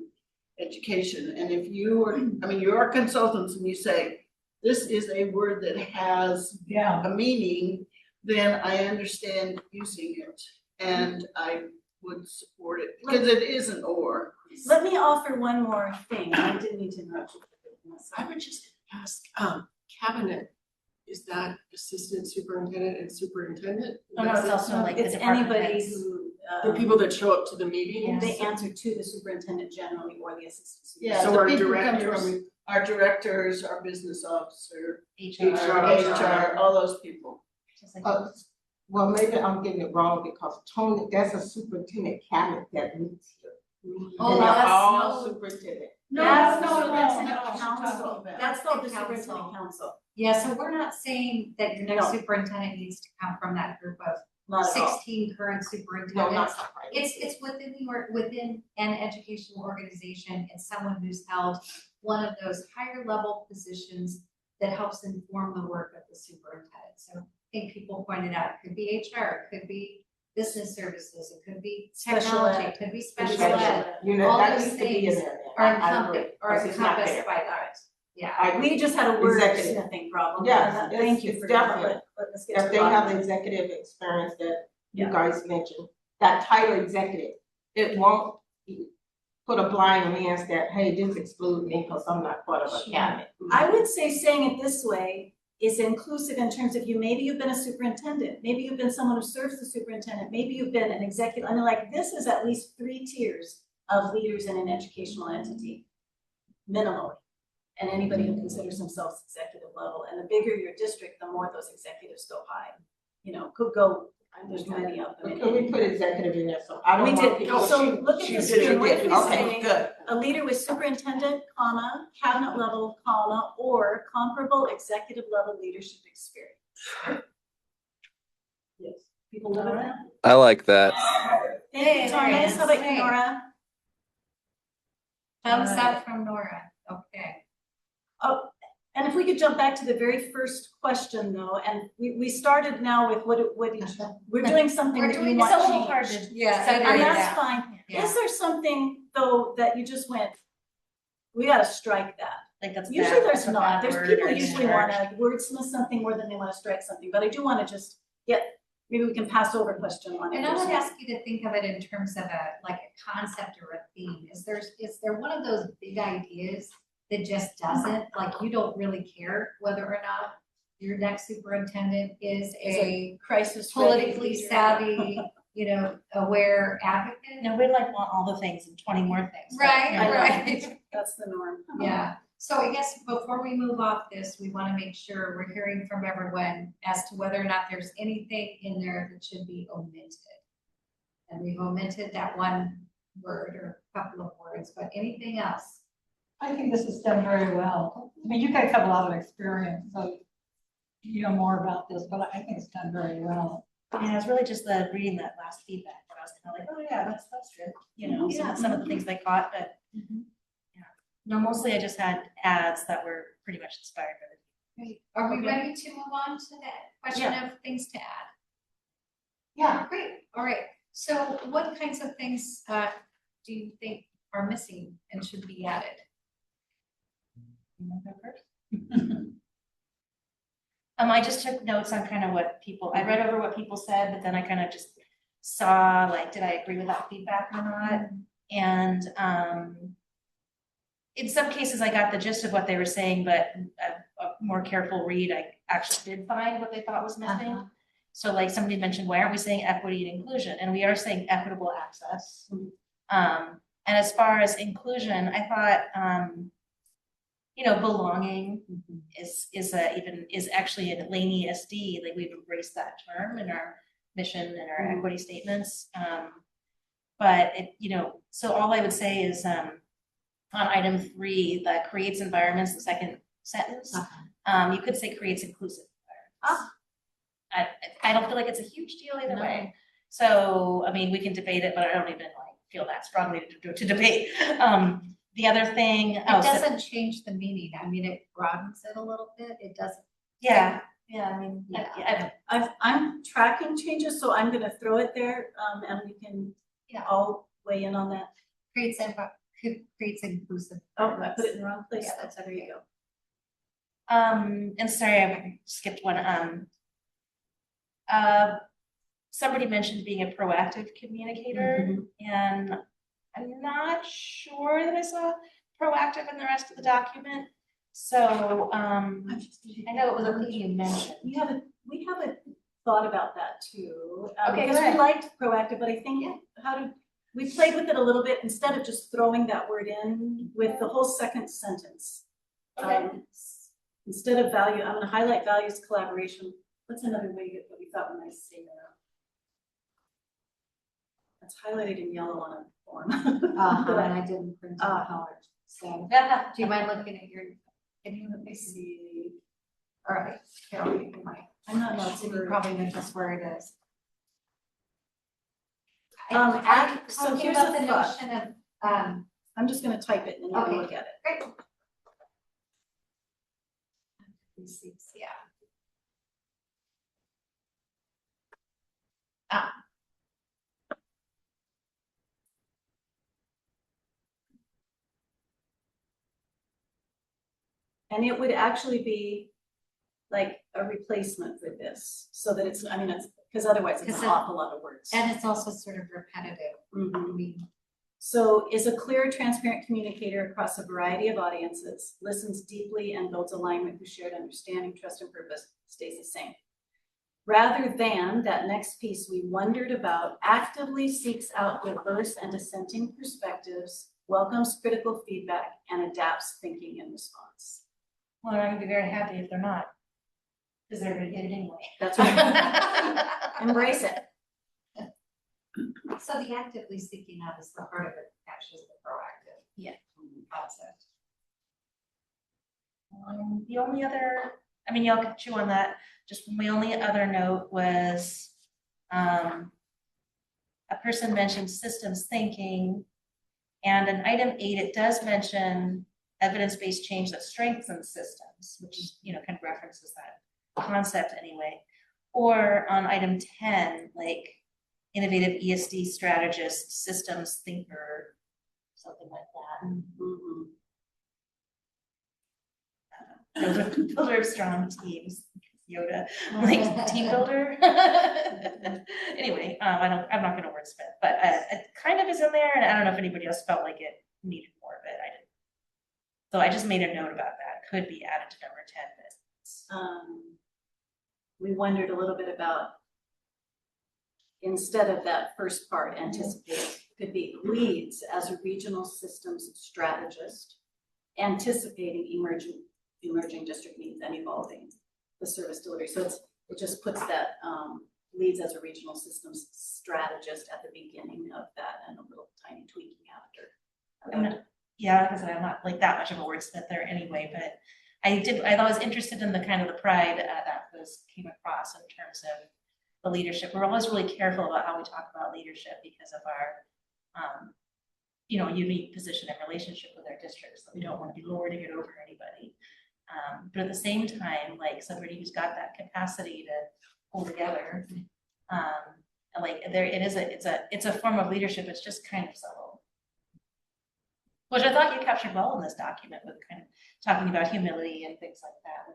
education. And if you're consultants and you say, this is a word that has a meaning, then I understand using it and I would support it because it is an or. Let me offer one more thing. I didn't mean to interrupt you. I would just ask, cabinet, is that assistant superintendent and superintendent? Oh, no, it's also like the It's department anybody heads. who, The people that show up to the meetings? they answer to the superintendent generally or the assistant Yeah, superintendent. So the our people who come directors- from our directors, our business officer, HR. HR, all those people. Just like- Well, maybe I'm getting it wrong because Tony, that's a superintendent cabinet that meets here. Oh, And they're that's all no- superintendent. That's No, no, no, that's no, not no, council. no. That's called the the council. superintendent council. yeah, so we're not saying that your next No. superintendent needs to come from that group of Not at all. 16 current No, superintendents. not right. It's within an educational organization and someone who's held one of those higher level positions that helps inform the work of the superintendent. So I think people pointed out, it could be HR, it could be business services, it could be Special technology, ed. it could be special ed, You know, all that those needs to be in things there. are I agree, encompassed, because it's not encompassed there. by that. Yeah. I agree. We just had a word Executive. sniffing problem. Yes, and it's- Thank you it's for definitely- that, but let's get to If the they have bottom. the executive experience that you Yeah. guys mentioned, that title executive, it won't put a blind lens that, hey, this excludes me because I'm not part of a cabinet. I would say saying it this way is inclusive in terms of maybe you've been a superintendent, maybe you've been someone who serves the superintendent, maybe you've been an executive, I mean, like, this is at least 3 tiers of leaders in an educational entity, minimally. And anybody who considers themselves executive level, and the bigger your district, the more those executives go high. Could go, there's many of them. Can we put executive in there? So I don't We want did. people. So she- look at she this did here. it. What if we Okay, say- good. A leader with superintendent, comma, cabinet level, comma, or comparable executive level leadership experience. Yes. People live with that? I like that. Thank Hey, you, Thomas. How about you, hey. Nora? Thumbs up from Nora, okay. Oh, and if we could jump back to the very first question though, and we started now with what we're doing something We're that you doing- want It's a little hard changed. to Yeah, separate And it that's out. fine. Yeah. Is there something though that you just went, we gotta strike that? Like that's Usually bad, there's that's a not, bad there's word people or usually charged. wanna wordsmith something more than they wanna strike something, but I do wanna just maybe we can pass over question one. And I would ask you to think of it in terms of a concept or a theme. Is there one of those big ideas that just doesn't, like you don't really care whether or not your next superintendent is a crisis ready politically leader. savvy, aware advocate? No, we'd want all the things and 20 more things. but, Right, you know. right. That's the norm. Yeah, so I guess before we move off this, we want to make sure we're hearing from everyone as to whether or not there's anything in there that should be omitted. And we've omitted that one word or couple of words, but anything else? I think this is done very well. I mean, you guys have a lot of experience, so you know more about this, but I think it's done very well. Yeah, it's really just the reading that last feedback that I was kind of like, oh yeah, that's true. You know, some of the things they caught, but yeah. No, mostly I just had ads that were pretty much inspired by the. Great. Are we ready to move on to that question of things to add? Yeah, great. All right. So what kinds of things do you think are missing and should be added? You want to go first? I just took notes on kind of what people, I read over what people said, but then I kind of just saw, like, did I agree with that feedback or not? And in some cases, I got the gist of what they were saying, but a more careful read, I actually did find what they thought was missing. So like somebody mentioned, why aren't we saying equity and inclusion? And we are saying equitable access. And as far as inclusion, I thought, you know, belonging is actually in LESD, like we've embraced that term in our mission and our equity statements. But it, you know, so all I would say is on item 3, that creates environments, the second sentence, you could say creates inclusive environments. I don't feel like it's a huge deal either way. So, I mean, we can debate it, but I don't even like feel that strongly to debate. The other thing. It doesn't change the meaning. I mean, it broadens it a little bit. It doesn't. Yeah, I mean, I'm tracking changes, so I'm gonna throw it there, and we can all weigh in on that. Creates inclusive. Oh, I put it in the wrong place. Yeah, that's There you go. and sorry, I skipped one. Somebody mentioned being a proactive communicator, and I'm not sure that I saw proactive in the rest of the document. So, I know it was a thing you mentioned. We haven't thought about that too. Okay, because good. we liked proactive, but I think we played with it a little bit instead of just throwing that word in with the whole second sentence. Okay. Instead of value, I'm gonna highlight values collaboration. What's another way that we thought when I say that? It's highlighted in yellow on a form. And I didn't print out color. So, do you mind looking at your? Can you let me see? All right, Carol, you can might. I'm not You sure. probably know just where it is. So Talking here's about the the thought. notion of I'm just gonna type it and then you can Okay. look at it. great. Yeah. And it would actually be like a replacement for this, so that it's, I mean, it's, because otherwise it's an awful lot of words. And it's also sort of repetitive. Mhm. So is a clear, transparent communicator across a variety of audiences, listens deeply and builds alignment with shared understanding, trust, and purpose, stays the same. Rather than that next piece we wondered about, actively seeks out diverse and dissenting perspectives, welcomes critical feedback, and adapts thinking in response. Well, I'm gonna be very happy if they're not, because they're gonna get it anyway. That's right. Embrace it. So the actively seeking out is the part of it, captures the proactive concept. The only other, I mean, y'all can chew on that. Just my only other note was, a person mentioned systems thinking, and in item 8, it does mention evidence-based change that strengthens systems, which is, you know, kind of references that concept anyway. Or on item 10, like innovative ESD strategist, systems thinker, something like that. Those are strong teams. Yoda, like team builder. Anyway, I'm not going to wordsmith, but it kind of is in there, and I don't know if anybody else felt like it needed more of it. I didn't. So I just made a note about that. Could be added to number 10. We wondered a little bit about, instead of that first part, anticipate, could be leads as a regional systems strategist, anticipating emerging district needs and evolving the service delivery. So it just puts that leads as a regional systems strategist at the beginning of that and a little tiny tweaking after. Yeah, because I'm not like that much of a wordsmith there anyway, but I was interested in the kind of the pride that came across in terms of the leadership. We're always really careful about how we talk about leadership because of our, unique position and relationship with our districts. So we don't want to be lording it over anybody. But at the same time, like somebody who's got that capacity to pull together, and like it's a form of leadership. It's just kind of subtle. Which I thought you captured well in this document with kind of talking about humility and things like that.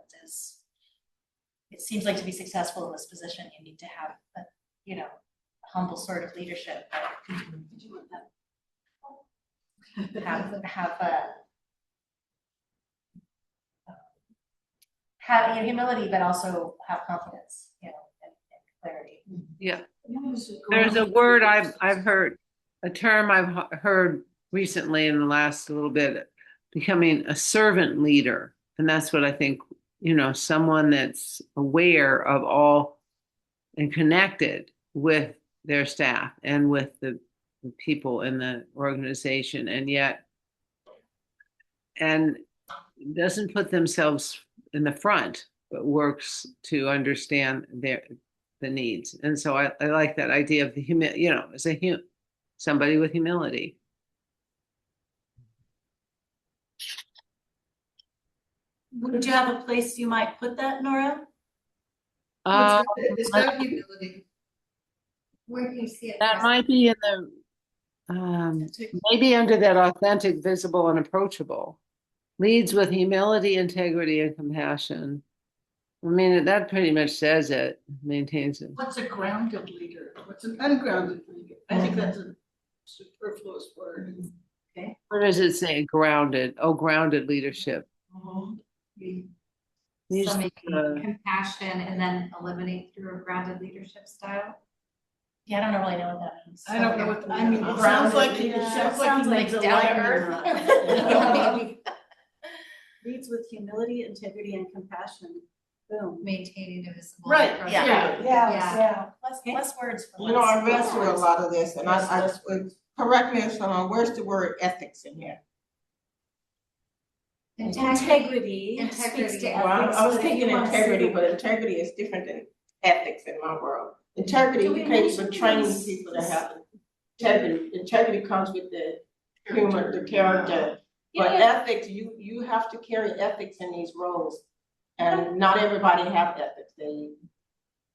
It seems like to be successful in this position, you need to have a humble sort of leadership. Did you want that? Have humility, but also have confidence, and clarity. Yeah, there's a word I've heard, a term I've heard recently in the last little bit, becoming a servant leader. And that's what I think, someone that's aware of all and connected with their staff and with the people in the organization, and doesn't put themselves in the front, but works to understand the needs. And so I like that idea of the as somebody with humility. Would you have a place you might put that, Nora? It's got humility. Where do you see it? That might be in the maybe under that authentic, visible, and approachable. Leads with humility, integrity, and compassion. I mean, that pretty much says it, maintains it. What's a grounded leader? What's an ungrounded leader? I think that's a superfluous word. What does it say? Grounded. Oh, grounded leadership. Some compassion and then eliminate through a grounded leadership style. Yeah, I don't really know what that means. I don't know what I mean. It sounds like it sounds like down to earth. Leads with humility, integrity, and compassion. Boom. Maintaining a visible. Right, approach. yeah. Yeah. Less words for You know, I read Less through a words. lot of this, and Less words. correct me if I'm wrong, where's the word ethics in here? Integrity Integrity. speaks to Well, ethics. I was so if thinking you want to see integrity, the but word- integrity is different than ethics in my world. Integrity, Do we you can't even mention train this- people to have integrity. Integrity comes with the human, the character. But ethics, you have to carry ethics in these roles. And not everybody have ethics. They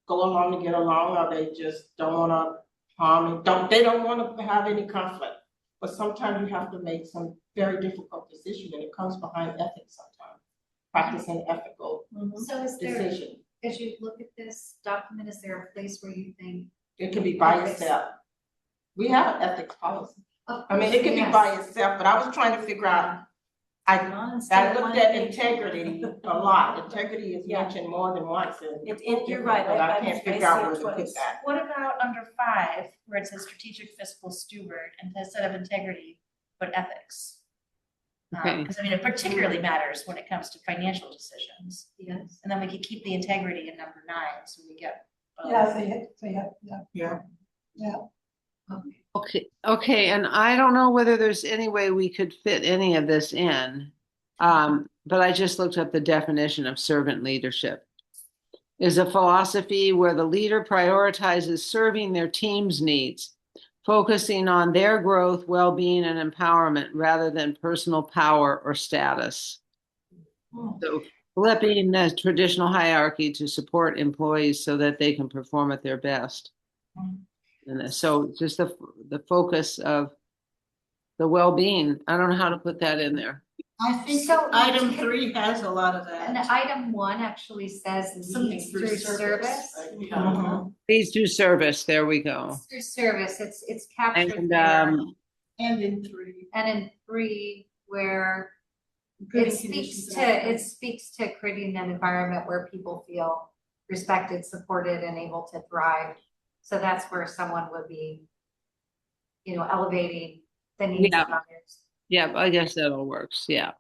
go along to get along, or they just don't wanna harm, they don't wanna have any conflict. But sometimes you have to make some very difficult decisions, and it comes behind ethics sometimes. Practicing ethical So is there, decision. as you look at this document, is there a place where you think? It can be by Ethics. yourself. We have an ethics policy. Of I mean, course, it can be yes. by itself, but I was trying to figure out, I looked at integrity a lot. Integrity is mentioned more than once. You're right. But I I can't see figure out it where to put twice. that. What about under 5, where it says strategic fiscal steward, and instead of integrity, but ethics? Okay. Because it particularly matters when it comes to financial decisions. Yes. And then we could keep the integrity in number 9, so we get both. Yeah. Okay, and I don't know whether there's any way we could fit any of this in. But I just looked up the definition of servant leadership. Is a philosophy where the leader prioritizes serving their team's needs, focusing on their growth, well-being, and empowerment rather than personal power or status. So flipping the traditional hierarchy to support employees so that they can perform at their best. And so just the focus of the well-being. I don't know how to put that in there. I think So- item 3 has a lot of And that. item 1 actually says Something leads through service. Please do service. There we go. Through service, it's captured And there. And in 3. And in 3, where Good it speaks conditions to, and outcomes. it speaks to creating an environment where people feel respected, supported, and able to thrive. So that's where someone would be, elevating the needs of others. Yeah, I guess that all works. Yeah.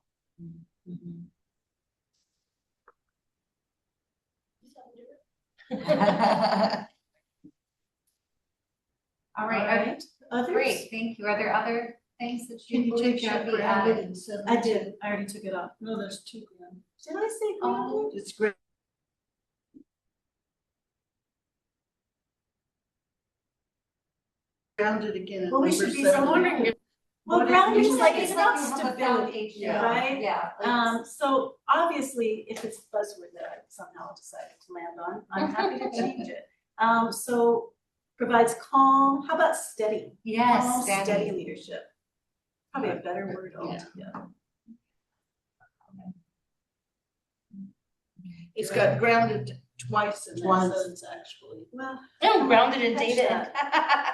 All right, Others? great, thank you. Are there other things that Can you you believe take out should be grounded added? and seven? I did, I already took it off. No, there's two grounded. Did I say Oh. grounded? It's great. Grounded again. in Well, we number should be seven. so wondering if. Well, What if grounded you is like, say it's like about you have a stability, foundation, right? Yeah. like- So obviously, if it's a buzzword that I somehow decided to land on, I'm happy to change it. So provides calm, how about steady? Yes, Calm, steady. steady leadership. Probably a better word Yeah. altogether. It's got grounded twice in that Twice. sentence, actually. Well, No, grounded in Catch data.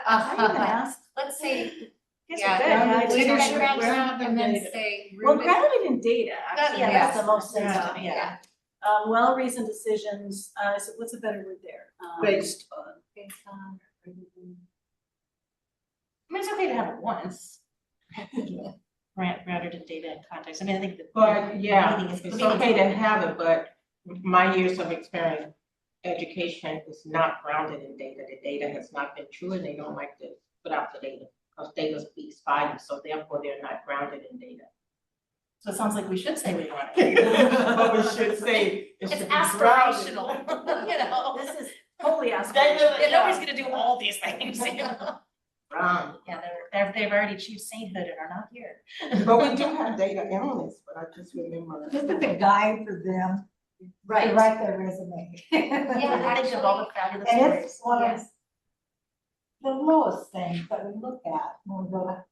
I didn't ask. Let's say, Guys yeah, are good. grounded Yeah, take leadership, that ground grounded and then data. say Well, rooted. grounded in data, actually, yeah, makes the yes. most sense Yeah, to me. yeah. Well-reasoned decisions, so what's a better word there? Based on. Based on- I mean, it's okay to have it once. Grounded in data and context. I mean, I think that. But yeah, meaning is- it's the meaning okay is- to have it, but my years of experience, education is not grounded in data. The data has not been true and they don't like to put out the data. Because data speaks volumes, so therefore they're not grounded in data. So it sounds like we should say we want But it. we should say it It's should be grounded. aspirational, you know. This is totally Yeah, aspirational. nobody's gonna do all these things, you know. Grounded. Yeah, they've already achieved sainthood and are not here. But we do have data analysts, but I just remember. This is a guide for them to Right. write their resume. Yeah, I think of all the fabulous And stories. it's one of Yes. the lowest things that we look at when we go to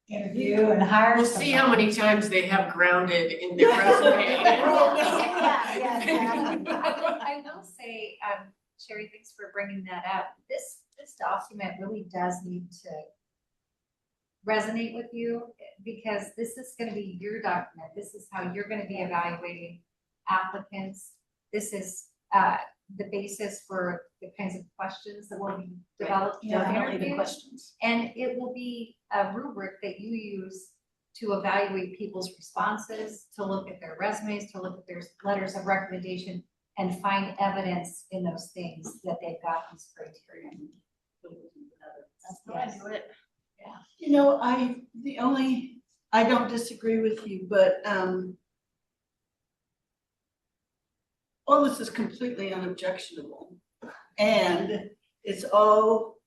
interview and hire. We'll see how many times they have grounded in their resume. I will say, Sherry, thanks for bringing that up. This document really does need to resonate with you because this is gonna be your document. This is how you're gonna be evaluating applicants. This is, the basis for the kinds of questions that will be developed in the Definitely the interview. questions. And it will be a rubric that you use to evaluate people's responses, to look at their resumes, to look at their letters of recommendation, and find evidence in those things that they've got these criteria. That's the way I do it. You know, I don't disagree with you, but, all this is completely unobjectionable. And it's all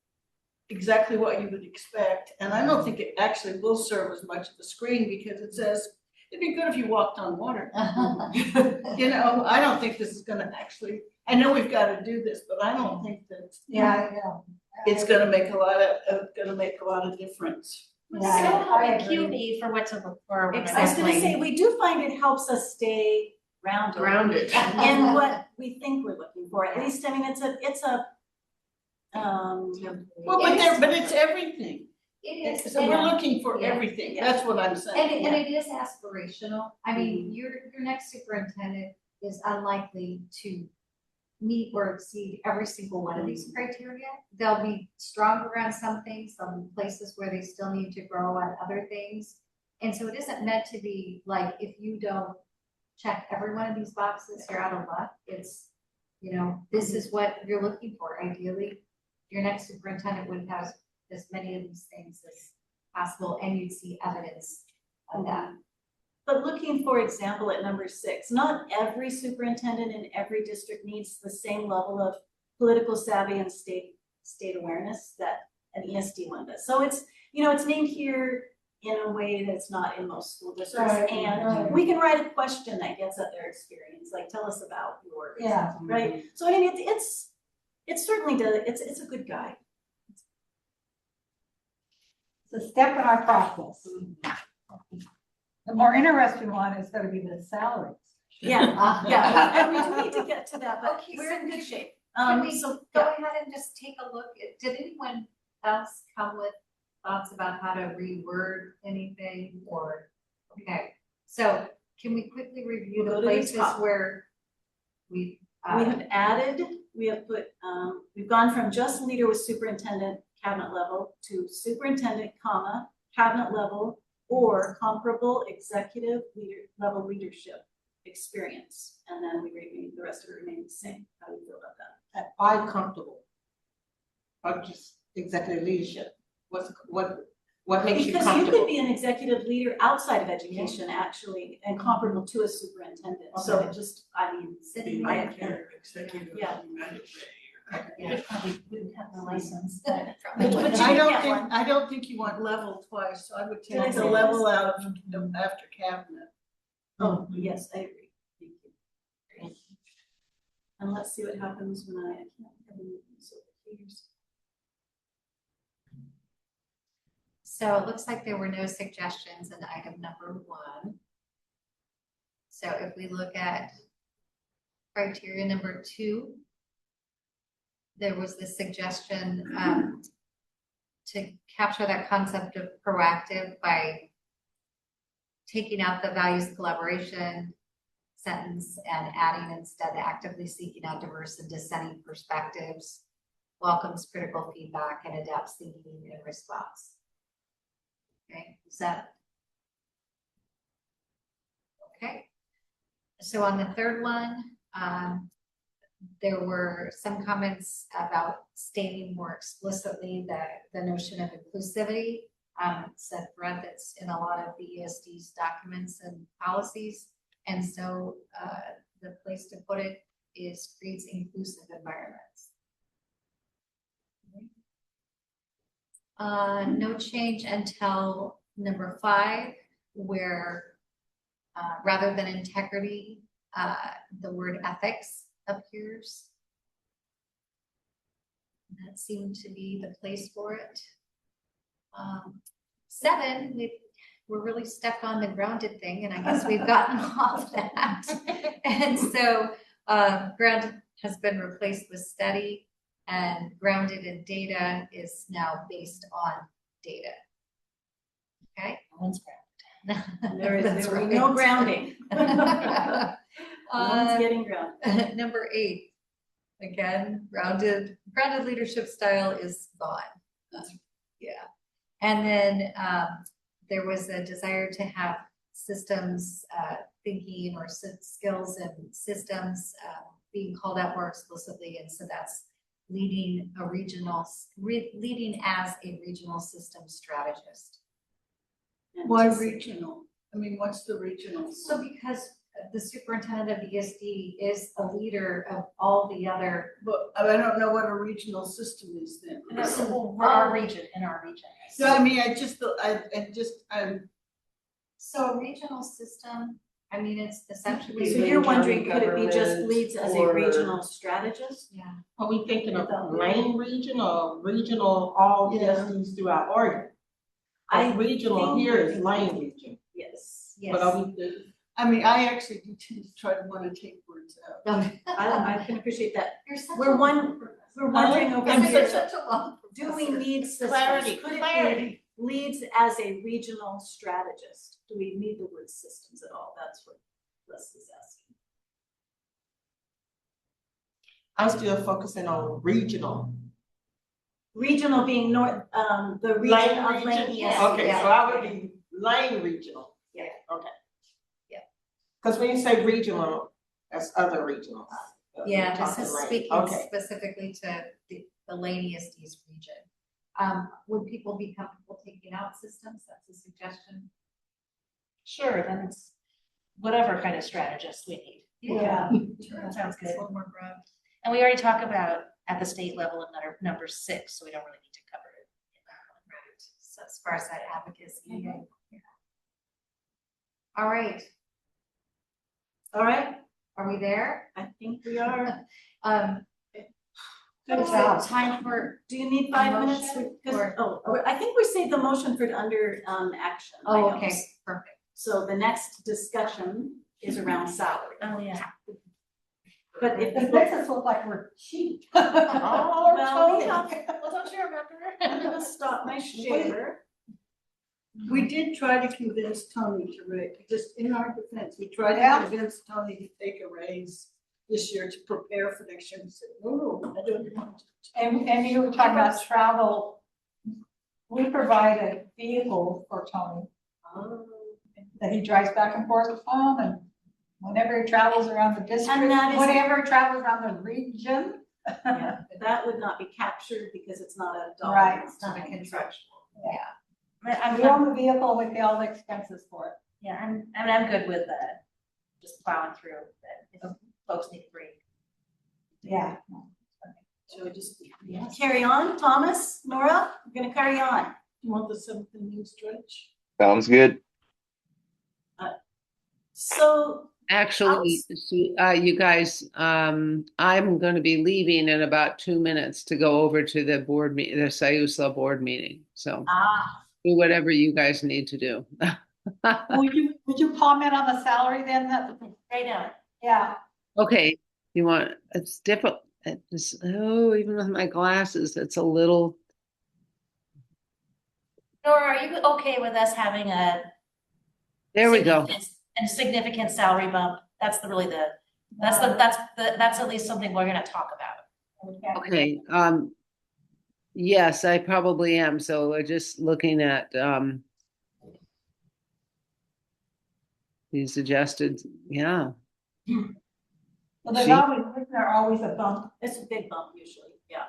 exactly what you would expect. And I don't think it actually will serve as much of a screen because it says, it'd be good if you walked on water. You know, I don't think this is gonna actually, I know we've gotta do this, but I don't think that Yeah. it's gonna make a lot of difference. So Yeah, I help agree. me for what to look for. when I was gonna applying. say, we do find it helps us stay grounded. Grounded. In what we think we're looking for, at least, I mean, it's a, Well, but it's everything. It is. So we're and- looking for Yeah. everything. That's what I'm saying. And it is aspirational. I mean, your next superintendent is unlikely to meet or exceed every single one of these criteria. They'll be stronger on some things, some places where they still need to grow on other things. And so it isn't meant to be like, if you don't check every one of these boxes, you're out of luck. It's, you know, this is what you're looking for. Ideally, your next superintendent would have as many of these things as possible, and you'd see evidence of that. but looking, for example, at number 6, not every superintendent in every district needs the same level of political savvy and state awareness that an ESD one does. So it's, you know, it's named here in a way that's not in most school districts. Right, And right. we can write a question that gets at their experience, like, tell us about yours. Yeah. Right? So I mean, it certainly does, it's a good guide. It's a step in our process. The more interesting one is gonna be the salaries. Yeah, yeah, we do need to get to that, but Okay, we're so in good shape. Can we So, go yeah. ahead and just take a look at, did anyone else come with thoughts about how to reword anything or, okay, so can we quickly review Go the to the places top. where we, We have added, we have put, we've gone from just leader with superintendent cabinet level to superintendent, comma, cabinet level, or comparable executive level leadership experience. And then the rest of it remains the same. How do you feel about that? I'm comfortable. I'm just executive leadership? What makes you Because you could comfortable? be an executive leader outside of education, actually, and comparable to a superintendent, so it just, I mean, Sitting I there. can't. Executive. Yeah. We probably wouldn't have the license, but. But you I don't think you want level twice, so I would Did I take the say level out of after cabinet. Oh, yes, I agree, thank you. And let's see what happens when I can't have a meeting, so here's. So it looks like there were no suggestions in item number 1. So if we look at criteria number 2, there was the suggestion to capture that concept of proactive by taking out the values collaboration sentence and adding instead actively seeking out diverse and dissenting perspectives, welcomes critical feedback, and adapts thinking in response. Okay, is that okay? So on the third one, there were some comments about stating more explicitly the notion of inclusivity. It's a thread that's in a lot of the ESD's documents and policies. And so the place to put it is creates inclusive environments. No change until number 5, where rather than integrity, the word ethics appears. That seemed to be the place for it. 7, we're really stuck on the grounded thing, and I guess we've gotten off that. And so grounded has been replaced with steady, and grounded in data is now based on data. Okay? There is That's right. no grounding. No one's getting grounded. Number 8, again, grounded leadership style is gone. Yeah. And then there was a desire to have systems thinking or skills and systems being called out more explicitly. And so that's leading as a regional systems strategist. Why regional? I mean, what's the regional? So because the superintendent of ESD is a leader of all the other. But I don't know what a regional system is then. For our region, in our region. So I mean, I'm. So a regional system, I mean, it's essentially. So you're wondering, could it be just leads as a regional strategist? Yeah. Are we thinking of Lane region or regional all ESDs throughout Oregon? Regional here is Lane region. Yes. Yes. But are we, I mean, I actually do tend to try to want to take words out. I can appreciate that. You're such We're a one- long professor. We're wondering over I'm here, Such a long do we professor. need systems? Clarity, Could it clarity. be leads as a regional strategist? Do we need the word systems at all? That's what Les is asking. I'm still focusing on regional. Regional being north, the region of Lane, yes. Okay, so I would be Lane regional. Yeah. Okay. Yeah. Because when you say regional, that's other regionals. Yeah, We're this talking is Lane. speaking Okay. specifically to the Lane ESD's region. Would people be comfortable taking out systems? That's a suggestion. Sure, then it's whatever kind of strategist we need. Yeah. That sounds good. It's a little more broad. And we already talked about at the state level in number 6, so we don't really need to cover it in that one. Right. So as far as that advocacy. Yeah. All right. All right, Are we there? I think we are. Good So job. time for, Do you need 5 A minutes? motion, 'Cause- or- oh, I think we saved the motion for under action. oh, items. okay, perfect. So the next discussion is around salary. Oh, yeah. But if This people, makes us look like we're cheap. Oh, well, we Tony. have, Well, don't you remember? I'm gonna stop my share. We did try to convince Tony to raise, just in our defense, we tried Yeah. to convince Tony to take a raise this year to prepare for next year. He said, no, I don't want to. And you were talking about travel. We provide a vehicle for Tony that he drives back and forth home, and whenever he travels around the district, And that is- whenever he travels around the region, Yeah, that would not be captured because it's not a dollar. Right. It's not a contractual. Yeah. I'm, We own the vehicle, we pay all the expenses for it. yeah, I'm good with just plowing through that if folks need a break. Yeah. Shall we just carry on? Thomas, Nora, we're gonna carry on. You want the 17 stretch? Sounds good. So, Actually, you guys, I'm going to be leaving in about 2 minutes to go over to the board meeting, the Sayusla board meeting. So do whatever you guys need to do. Would you comment on the salary then? Right now, Yeah. Okay, you want, it's difficult. Even with my glasses, it's a little, Nora, are you okay with us having a there we go. significant salary bump? That's at least something we're gonna talk about. Okay, yes, I probably am. So we're just looking at, these suggested, yeah. Well, there's See? always a bump. it's a big bump usually, yeah.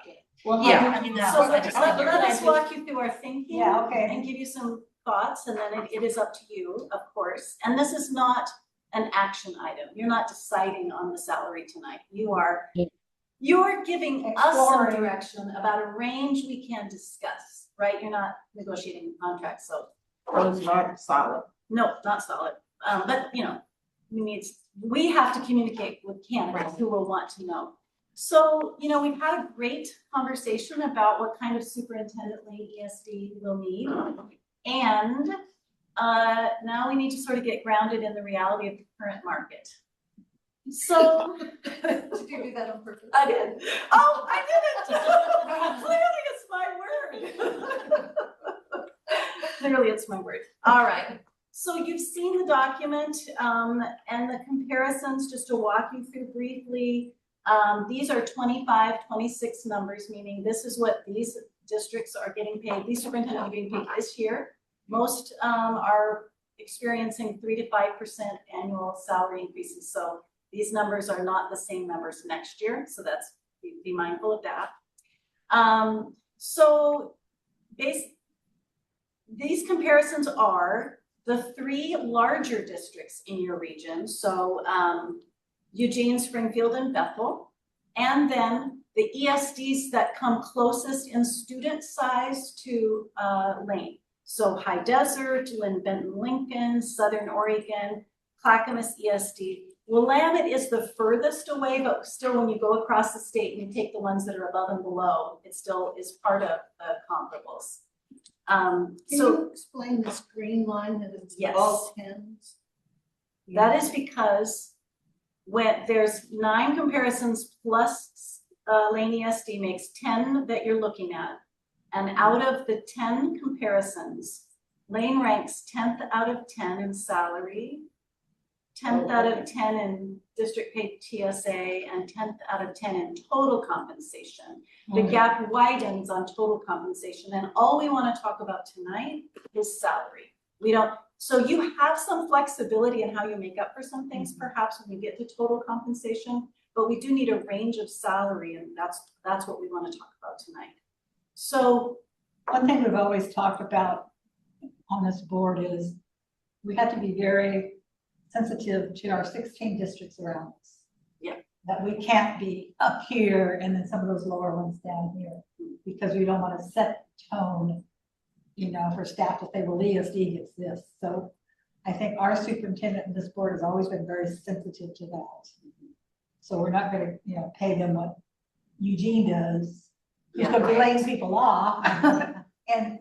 Well, Yeah, how I did mean, you- that's So what I let just let figured. us walk you through our thinking. Yeah, okay. And give you some thoughts, and then it is up to you, of course. And this is not an action item. You're not deciding on the salary tonight. You're giving us some Exploring. direction about a range we can discuss, right? You're not negotiating a contract, so, Well, it's not solid. no, not solid. But, we have to communicate with candidates who will want to know. So, we've had a great conversation about what kind of superintendent lane ESD will need. And now we need to sort of get grounded in the reality of the current market. So. Did you do that on purpose? I did. Oh, I did it. Clearly it's my word. Clearly it's my word. All right. So you've seen the document and the comparisons, just to walk you through briefly. These are 25, 26 numbers, meaning this is what these districts are getting paid. These superintendents are getting paid this year. Most are experiencing 3 to 5% annual salary increases. So these numbers are not the same numbers next year. So be mindful of that. So these comparisons are the 3 larger districts in your region. So Eugene, Springfield, and Bethel. And then the ESDs that come closest in student size to Lane. So High Desert, Lynn Benton Lincoln, Southern Oregon, Clackamas ESD. Willamette is the furthest away, but still when you go across the state and you take the ones that are above and below, it still is part of comparables. Can So you explain this green line that is Yes. all tens? that is because when there's 9 comparisons plus Lane ESD makes 10 that you're looking at. And out of the 10 comparisons, Lane ranks 10th out of 10 in salary, 10th out of 10 in district paid TSA, and 10th out of 10 in total compensation. The gap widens on total compensation, and all we want to talk about tonight is salary. So you have some flexibility in how you make up for some things, perhaps when you get to total compensation, but we do need a range of salary, and that's what we want to talk about tonight. So One thing we've always talked about on this board is we have to be very sensitive to our 16 districts around us. Yeah. That we can't be up here and then some of those lower ones down here, because we don't want to set tone, for staff to say, well, ESD gets this. So I think our superintendent and this board has always been very sensitive to that. So we're not going to, pay them what Eugene does. He's going to be laying people off and,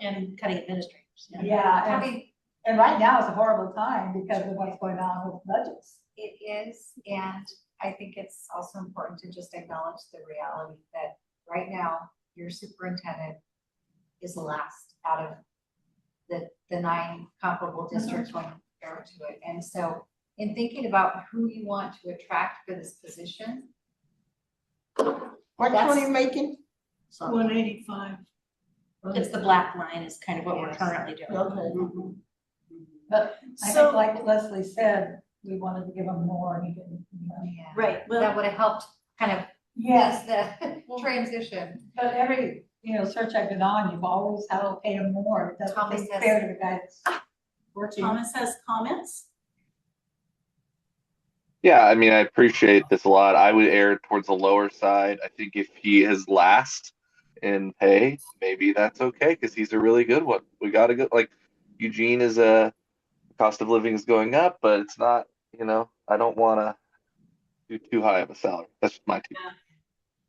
And cutting administrators. yeah, and right now is a horrible time because of what's going on with budgets. It is, and I think it's also important to just acknowledge the reality that right now, your superintendent is the last out of the 9 comparable districts when compared to it. And so in thinking about who you want to attract for this position, What are you making? 185. It's the black line is kind of what we're Yes. currently doing. Okay. But I think like Leslie said, we wanted to give them more and he didn't. yeah, right, well, that would have helped kind of Yes, the transition. but every, search I've been on, you've always had to pay them more. It doesn't Thomas seem has- fair to the guy that's working. Thomas has comments? Yeah, I mean, I appreciate this a lot. I would err towards the lower side. I think if he is last in pay, maybe that's okay because he's a really good one. We got to go. Like Eugene is a cost of living is going up, but it's not. I don't want to do too high of a salary. That's just my two.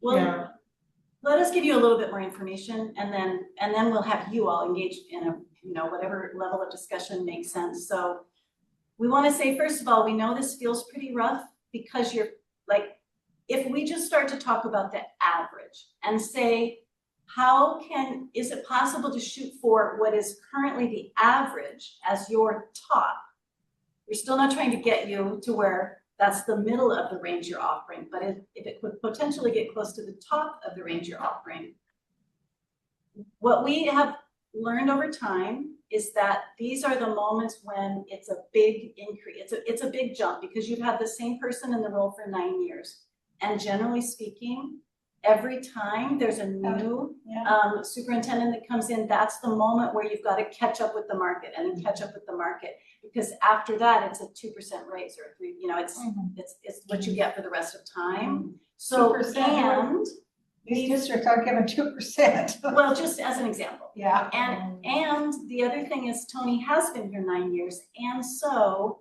Well, Yeah. let us give you a little bit more information and then we'll have you all engaged in whatever level of discussion makes sense. So we want to say, first of all, we know this feels pretty rough because if we just start to talk about the average and say, is it possible to shoot for what is currently the average as your top? We're still not trying to get you to where that's the middle of the range you're offering, but if it could potentially get close to the top of the range you're offering, what we have learned over time is that these are the moments when it's a big increase. It's a big jump because you've had the same person in the role for 9 years. And generally speaking, every time there's a new superintendent that comes in, that's the moment where you've got to catch up with the market and then catch up with the market. Because after that, it's a 2% raise or 3%, it's what you get for the rest of time. So, 2%. and These districts are given 2%. well, just as an example. Yeah. And the other thing is Tony has been here 9 years. And so,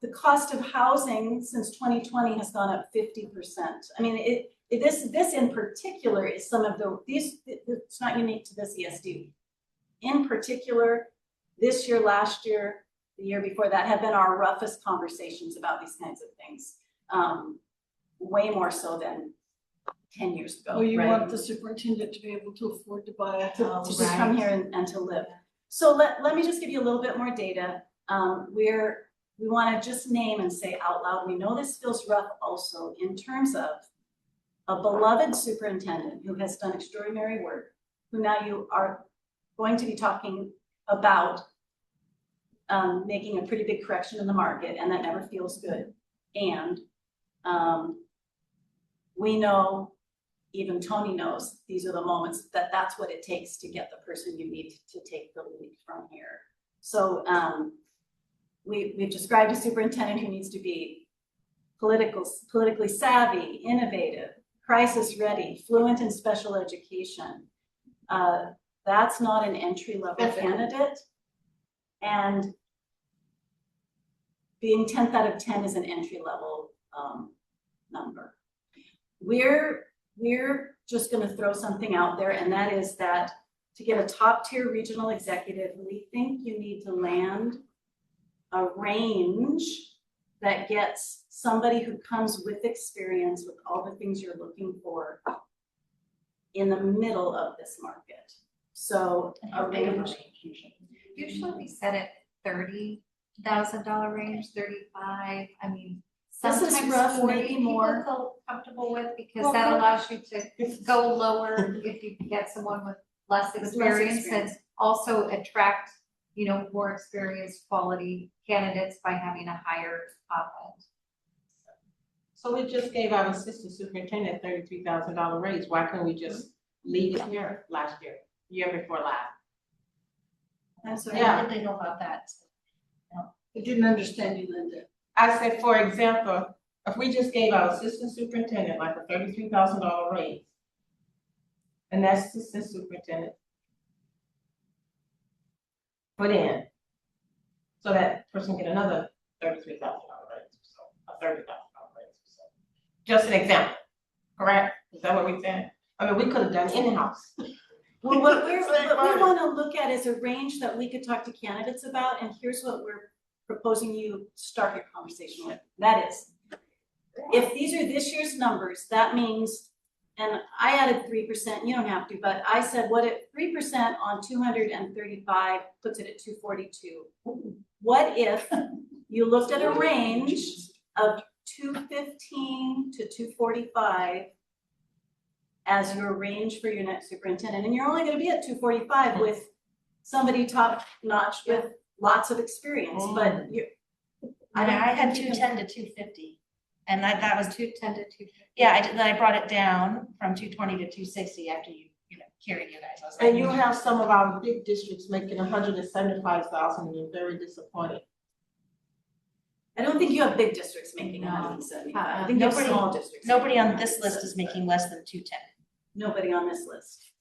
the cost of housing since 2020 has gone up 50%. I mean, this in particular is it's not unique to this ESD. In particular, this year, last year, the year before that have been our roughest conversations about these kinds of things. Way more so than 10 years ago. Well, you right? want the superintendent to be able to afford to buy a house. To come here and to live. So let me just give you a little bit more data. We want to just name and say out loud, we know this feels rough also in terms of a beloved superintendent who has done extraordinary work, who now you are going to be talking about making a pretty big correction in the market, and that never feels good. And we know, even Tony knows, these are the moments that's what it takes to get the person you need to take the lead from here. So we've described a superintendent who needs to be politically savvy, innovative, crisis ready, fluent in special education. That's not an entry-level candidate. And being 10th out of 10 is an entry-level number. We're just going to throw something out there, and that is that to get a top-tier regional executive, we think you need to land a range that gets somebody who comes with experience with all the things you're looking for in the middle of this market. So a range. Usually we set it $30,000 range, 35. I mean, This is sometimes rough, 40 maybe people more. feel comfortable with because that allows you to go lower if you get someone with less experience and also attract, more experienced quality candidates by having a higher top end. So we just gave our assistant superintendent $33,000 raise. Why can't we just leave it here year before last? And so Yeah. How did they know about that? I didn't understand you, Linda. I said, for example, if we just gave our assistant superintendent like a $33,000 raise, and that assistant superintendent put in, so that person get another $33,000 raise, so a $30,000 raise. So just an example, correct? Is that what we said? I mean, we could have done in-house. well, what we want to look at is a range that we could talk to candidates about, and here's what we're proposing you start your conversation with. That is, if these are this year's numbers, that means, and I added 3%, you don't have to, but I said, what if 3% on 235 puts it at 242? What if you looked at a range of 215 to 245 as your range for your next superintendent, and you're only going to be at 245 with somebody top notch with lots of experience, but I had 210 to 250. And that was 210 to 250. yeah, then I brought it down from 220 to 260 after carried you guys. I was like, And you have some of our big districts making 175,000 and you're very disappointed. I don't think you have big districts making 175. I think you have Nobody- small districts. Nobody making on this list is 175. making less than 210. Nobody on this list.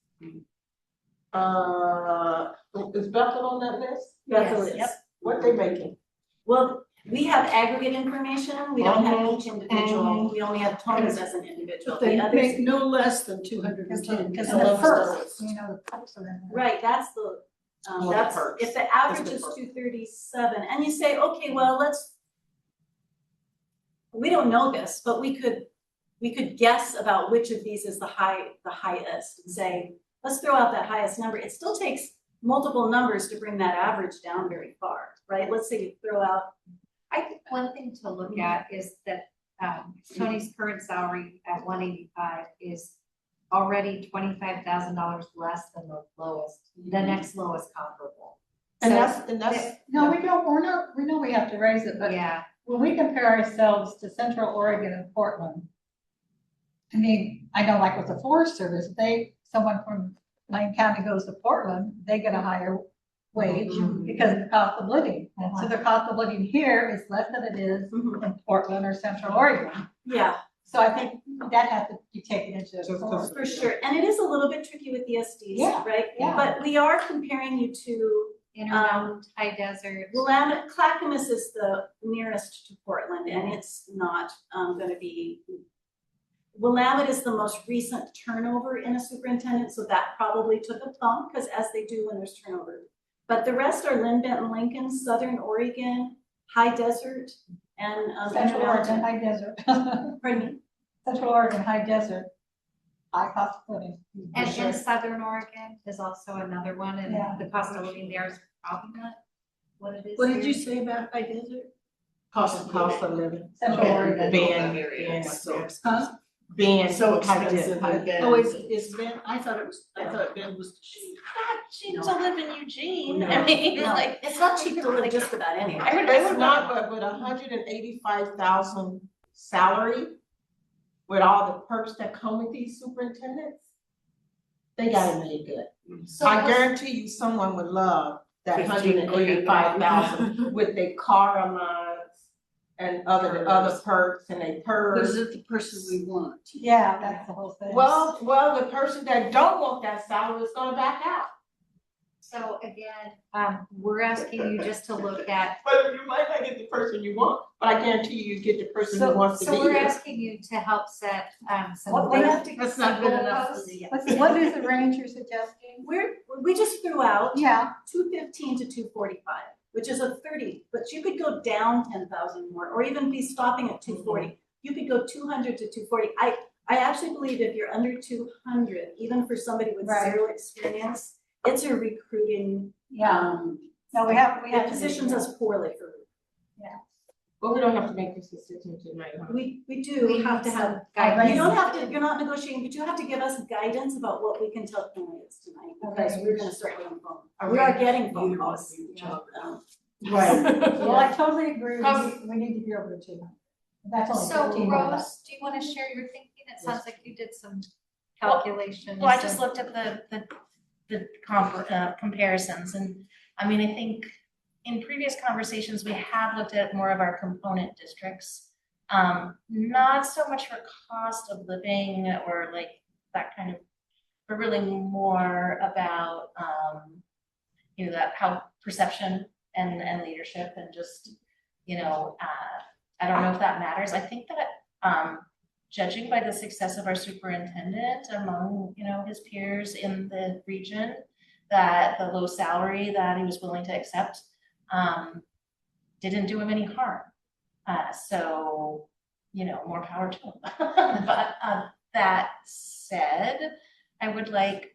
Is Bethel on that list? Bethel Yes, is. yep. What they making? Well, we have aggregate information. We don't have Mhm, each individual. We only have Tony's as an individual. But they The others, make no less than 210. Because And the the lowest perks, lowest. you know, the perks are in there. right, that's the, Oh, the that's, perks. if the average That's is the perk. 237, and you say, okay, well, we don't know this, but we could guess about which of these is the highest, and say, let's throw out that highest number. It still takes multiple numbers to bring that average down very far, right? Let's say you throw out, I think one thing to look at is that Tony's current salary at 185 is already $25,000 less than the lowest, the next lowest comparable. And So that's. No, we know we have to raise it, but yeah, when we compare ourselves to Central Oregon and Portland, I mean, I know like with the Forest Service, someone from Lane County goes to Portland, they get a higher wage because of the cost of living. And so the cost of living here is less than it is in Portland or Central Oregon. yeah, So I think that has to be taken into account. for sure. And it is a little bit tricky with ESDs, Yeah, right? yeah. But we are comparing you to Intermountain, High Desert. Willamette. Clackamas is the nearest to Portland, and it's not gonna be. Willamette is the most recent turnover in a superintendent, so that probably took a bump, because as they do when there's turnover. But the rest are Lynn Benton Lincoln, Southern Oregon, High Desert, and Central Oregon, Intermountain. High Desert. Pardon me? Central Oregon, High Desert, high cost of living. And Southern Oregon is also another one, and Yeah. the cost of living there is probably not what it is What did here. you say about High Desert? Cost of living. Central Oregon. Being So high expensive high- and then. Oh, is Ben, I thought Ben was the chief. Cheap to live in Eugene. No. I mean, No, like it's not cheap to live just about anywhere. I would It's not, but with 185,000 salary, with all the perks that come with these superintendents, they got it made good. So I guarantee you, someone would love that 15 185,000 with their car allowance and other perks and they But purse. is it the person we want? Yeah, that's the whole thing. Well, the person that don't want that salary is gonna back out. So again, we're asking you just to look at, But you might not get the person you want, but I guarantee you get the person who so wants to be we're here. asking you to help set some. What basic That's not good enough for goals. me. What is the range you're suggesting? We just threw out Yeah, 215 to 245, which is a 30, but you could go down 10,000 more, or even be stopping at 240. You could go 200 to 240. I actually believe if you're under 200, even for somebody with Right. zero experience, it's a recruiting, yeah. No, we have it to do positions that. us poorly for, But we don't have to make this decision tonight, huh? we do, we have to have, some guidance. you don't have to, you're not negotiating, but you have to give us guidance about what we can tell candidates tonight, because we're gonna start getting phone. We are getting phone calls. Right. Well, I totally agree. We need to be over the 200. That's only So 15 more. Rose, do you want to share your thinking? It sounds like you did some calculations. Well, I just and- looked at the comparisons, and I mean, I think in previous conversations, we have looked at more of our component districts. Not so much for cost of living or like that kind of, but really more about, that how perception and leadership and just, I don't know if that matters. I think that, judging by the success of our superintendent among, his peers in the region, that the low salary that he was willing to accept, didn't do him any harm. So, more power to him. But that said, I would like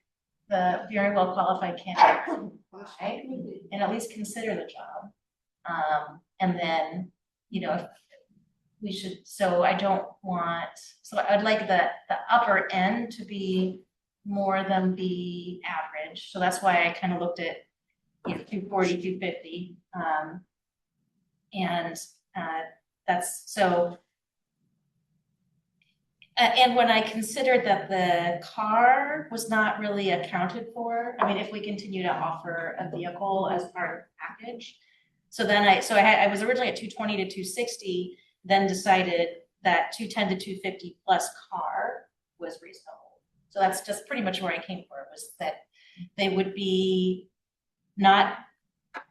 the very well qualified candidate to apply and at least consider the job. And then, if we should, so I'd like the upper end to be more than the average. So that's why I kind of looked at, 240, 250. And that's, so And when I considered that the car was not really accounted for, I mean, if we continue to offer a vehicle as part of the package. So then I was originally at 220 to 260, then decided that 210 to 250 plus car was reasonable. So that's just pretty much where I came for, was that they would be not,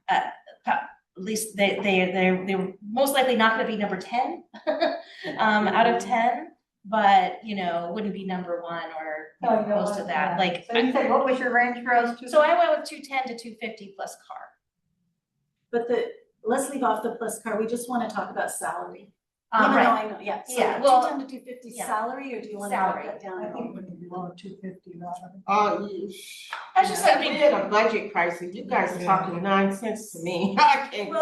at least they're most likely not gonna be number 10 out of 10. But, you know, wouldn't be number 1 or close to that, like. So you said, what was your range for those two? So I went with 210 to 250 plus car. But let's leave off the plus car, we just wanna talk about salary. Right. No, I know, yeah, so Yeah, well, 210 to 250 yeah. salary, or do you wanna drop Salary. that down? I think we can be below 250, rather. Oh, I just, I mean, we're in a budget crisis, you guys are talking nonsense to me. I can't even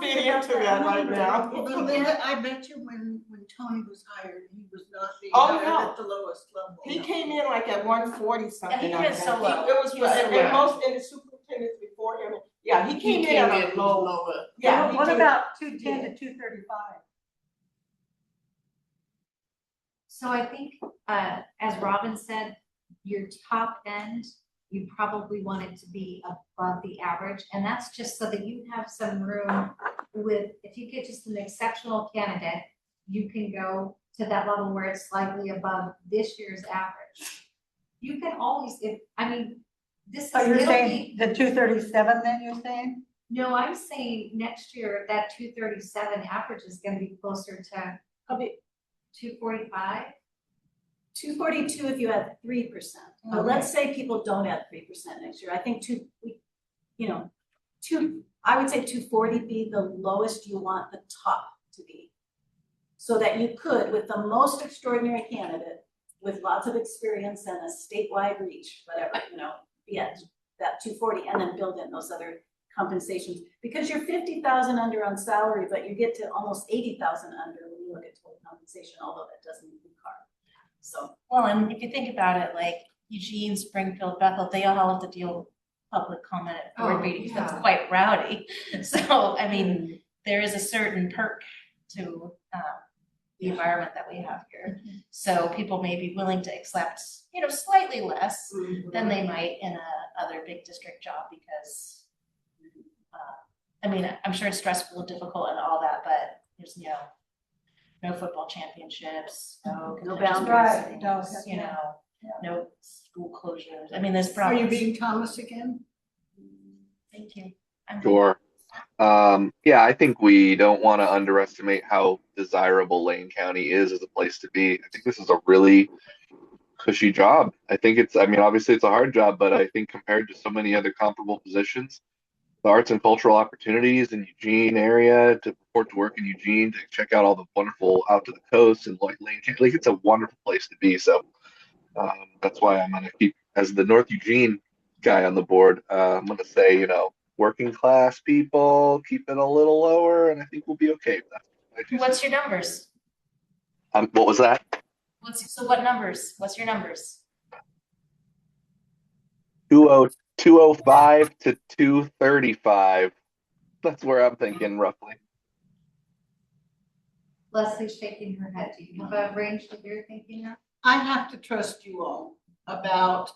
fit into that right now. Well, Linda, I bet you when Tony was hired, he was not being Oh, hired no. at the lowest level. He came in like at 140 something. he I was think. so low. It was, He was so and low. most in the superintendents before him, yeah, he came in at a low. lower. Yeah. What he did. about 210 to 235? So I think, as Robin said, your top end, you probably want it to be above the average, and that's just so that you have some room with, if you get just an exceptional candidate, you can go to that level where it's slightly above this year's average. You can always, this is. So you're it'll saying be- the 237 then, you're saying? No, I'm saying next year, that 237 average is gonna be closer to Probably 245. 242 if you add 3%. But let's say people don't add 3% next year. I think I would say 240 be the lowest you want the top to be. So that you could, with the most extraordinary candidate, with lots of experience and a statewide reach, whatever, be at that 240 and then build in those other compensations. Because you're 50,000 under on salary, but you get to almost 80,000 under when you look at total compensation, although that doesn't include car. So. well, and if you think about it, like Eugene, Springfield, Bethel, they all have to deal with public comment at board meetings. That's quite rowdy. So, I mean, there is a certain perk to the environment that we have here. So people may be willing to accept, slightly less than they might in a other big district job because, I'm sure it's stressful and difficult and all that, but there's no football championships, no boundaries. things, Right, no school closures. There's Are problems. you being Thomas again? Thank you. I'm Sure. Yeah, I think we don't want to underestimate how desirable Lane County is as a place to be. I think this is a really cushy job. I think obviously it's a hard job, but I think compared to so many other comparable positions, the arts and cultural opportunities in Eugene area, to report to work in Eugene, to check out all the wonderful out to the coast and Lane County, like it's a wonderful place to be. So that's why I'm gonna keep, as the North Eugene guy on the board, I'm gonna say, working class people, keep it a little lower, and I think we'll be okay with that. What's your numbers? What was that? What numbers? What's your numbers? 205 to 235. That's where I'm thinking roughly. Leslie's shaking her head. Do you have a range that you're thinking of? I have to trust you all about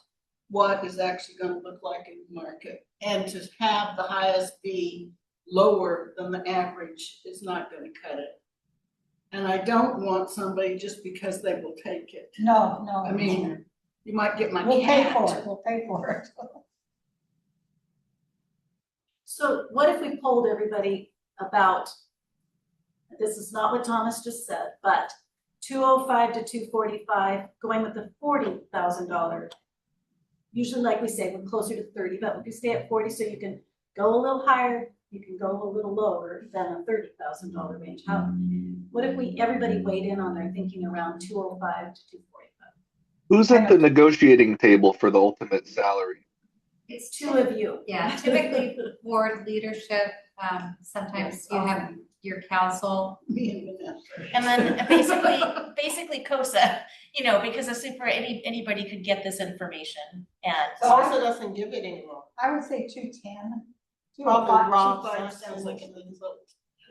what is actually gonna look like in the market. And to have the highest be lower than the average is not gonna cut it. And I don't want somebody just because they will take it. No. You might get my We'll pay cat. for it, we'll pay for it. So what if we polled everybody about, this is not what Thomas just said, but 205 to 245, going with the $40,000. Usually, like we say, we're closer to 30, but we can stay at 40, so you can go a little higher, you can go a little lower than a $30,000 range. What if everybody weighed in on their thinking around 205 to 245? Who's at the negotiating table for the ultimate salary? It's Two of you. Yeah, typically board leadership, sometimes you have your council. Me and Vanessa. And then basically COSA, because anybody could get this information and. Also doesn't give it anymore. I would say 210. Probably wrong. 205 sounds like a little.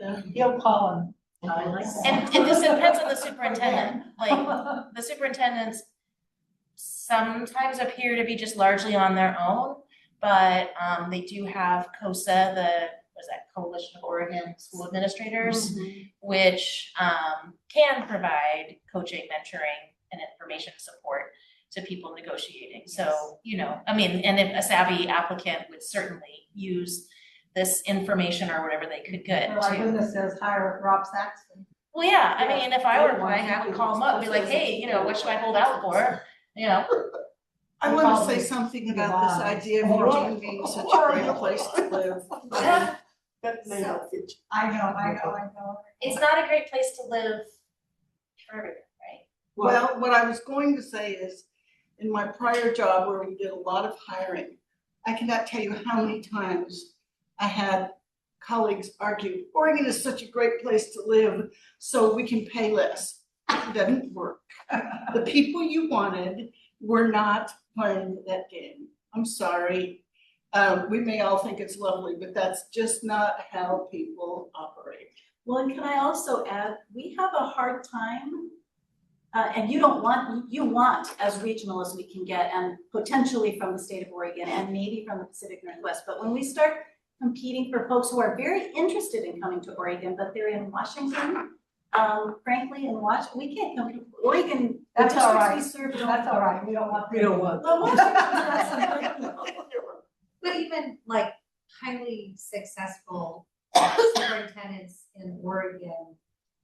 Yeah. He'll call him. I like that. And this depends on the superintendent, like, the superintendents sometimes appear to be just largely on their own, but, they do have COSA, what is that, Coalition of Oregon School Administrators, which, can provide coaching, mentoring, and information support to people negotiating. So, I mean, and if a savvy applicant would certainly use this information or whatever they could get Well, my to. goodness says hire Rob Saxton. Well, yeah, I mean, if I were applying, I would call them up, and be like, hey, what should I hold out for? I want to say something about this idea of Eugene being such a great place to live. I know. It's not a great place to live for everyone, right? Well, what I was going to say is, in my prior job where we did a lot of hiring, I cannot tell you how many times I had colleagues argue, Oregon is such a great place to live, so we can pay less. It doesn't work. The people you wanted were not playing that game. I'm sorry. We may all think it's lovely, but that's just not how people operate. Well, and can I also add, we have a hard time, and you want as regional as we can get, and potentially from the state of Oregon and maybe from the Pacific Northwest, but when we start competing for folks who are very interested in coming to Oregon, but they're in Washington, frankly, we can't compete. Oregon, the That's all right. districts we serve don't. That's all right, we don't want. Well, Washington's But even like highly successful superintendents in Oregon,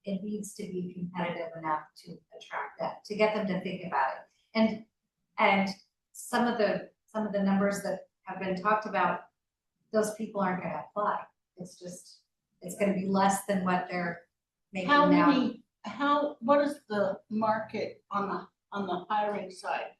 it needs to be competitive enough to attract them, to get them to think about it. And some of the numbers that have been talked about, those people aren't gonna apply. It's gonna be less than what they're making now. What is the market on the hiring side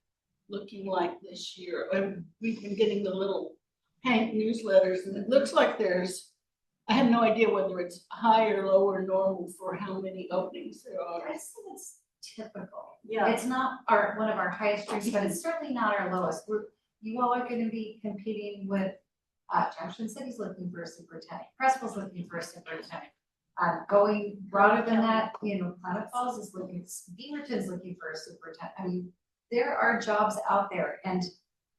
looking like this year? And we've been getting the little Hank newsletters, and it looks like I have no idea whether it's high or low or normal for how many openings there are. I think it's typical. Yeah. It's not one of our highest streams, but it's certainly not our lowest. You all are gonna be competing with, Junction City's looking for a superintendent, Crespo's looking for a superintendent. Going broader than that, Planet Falls is looking, Beaverton's looking for a superintendent. I mean, there are jobs out there, and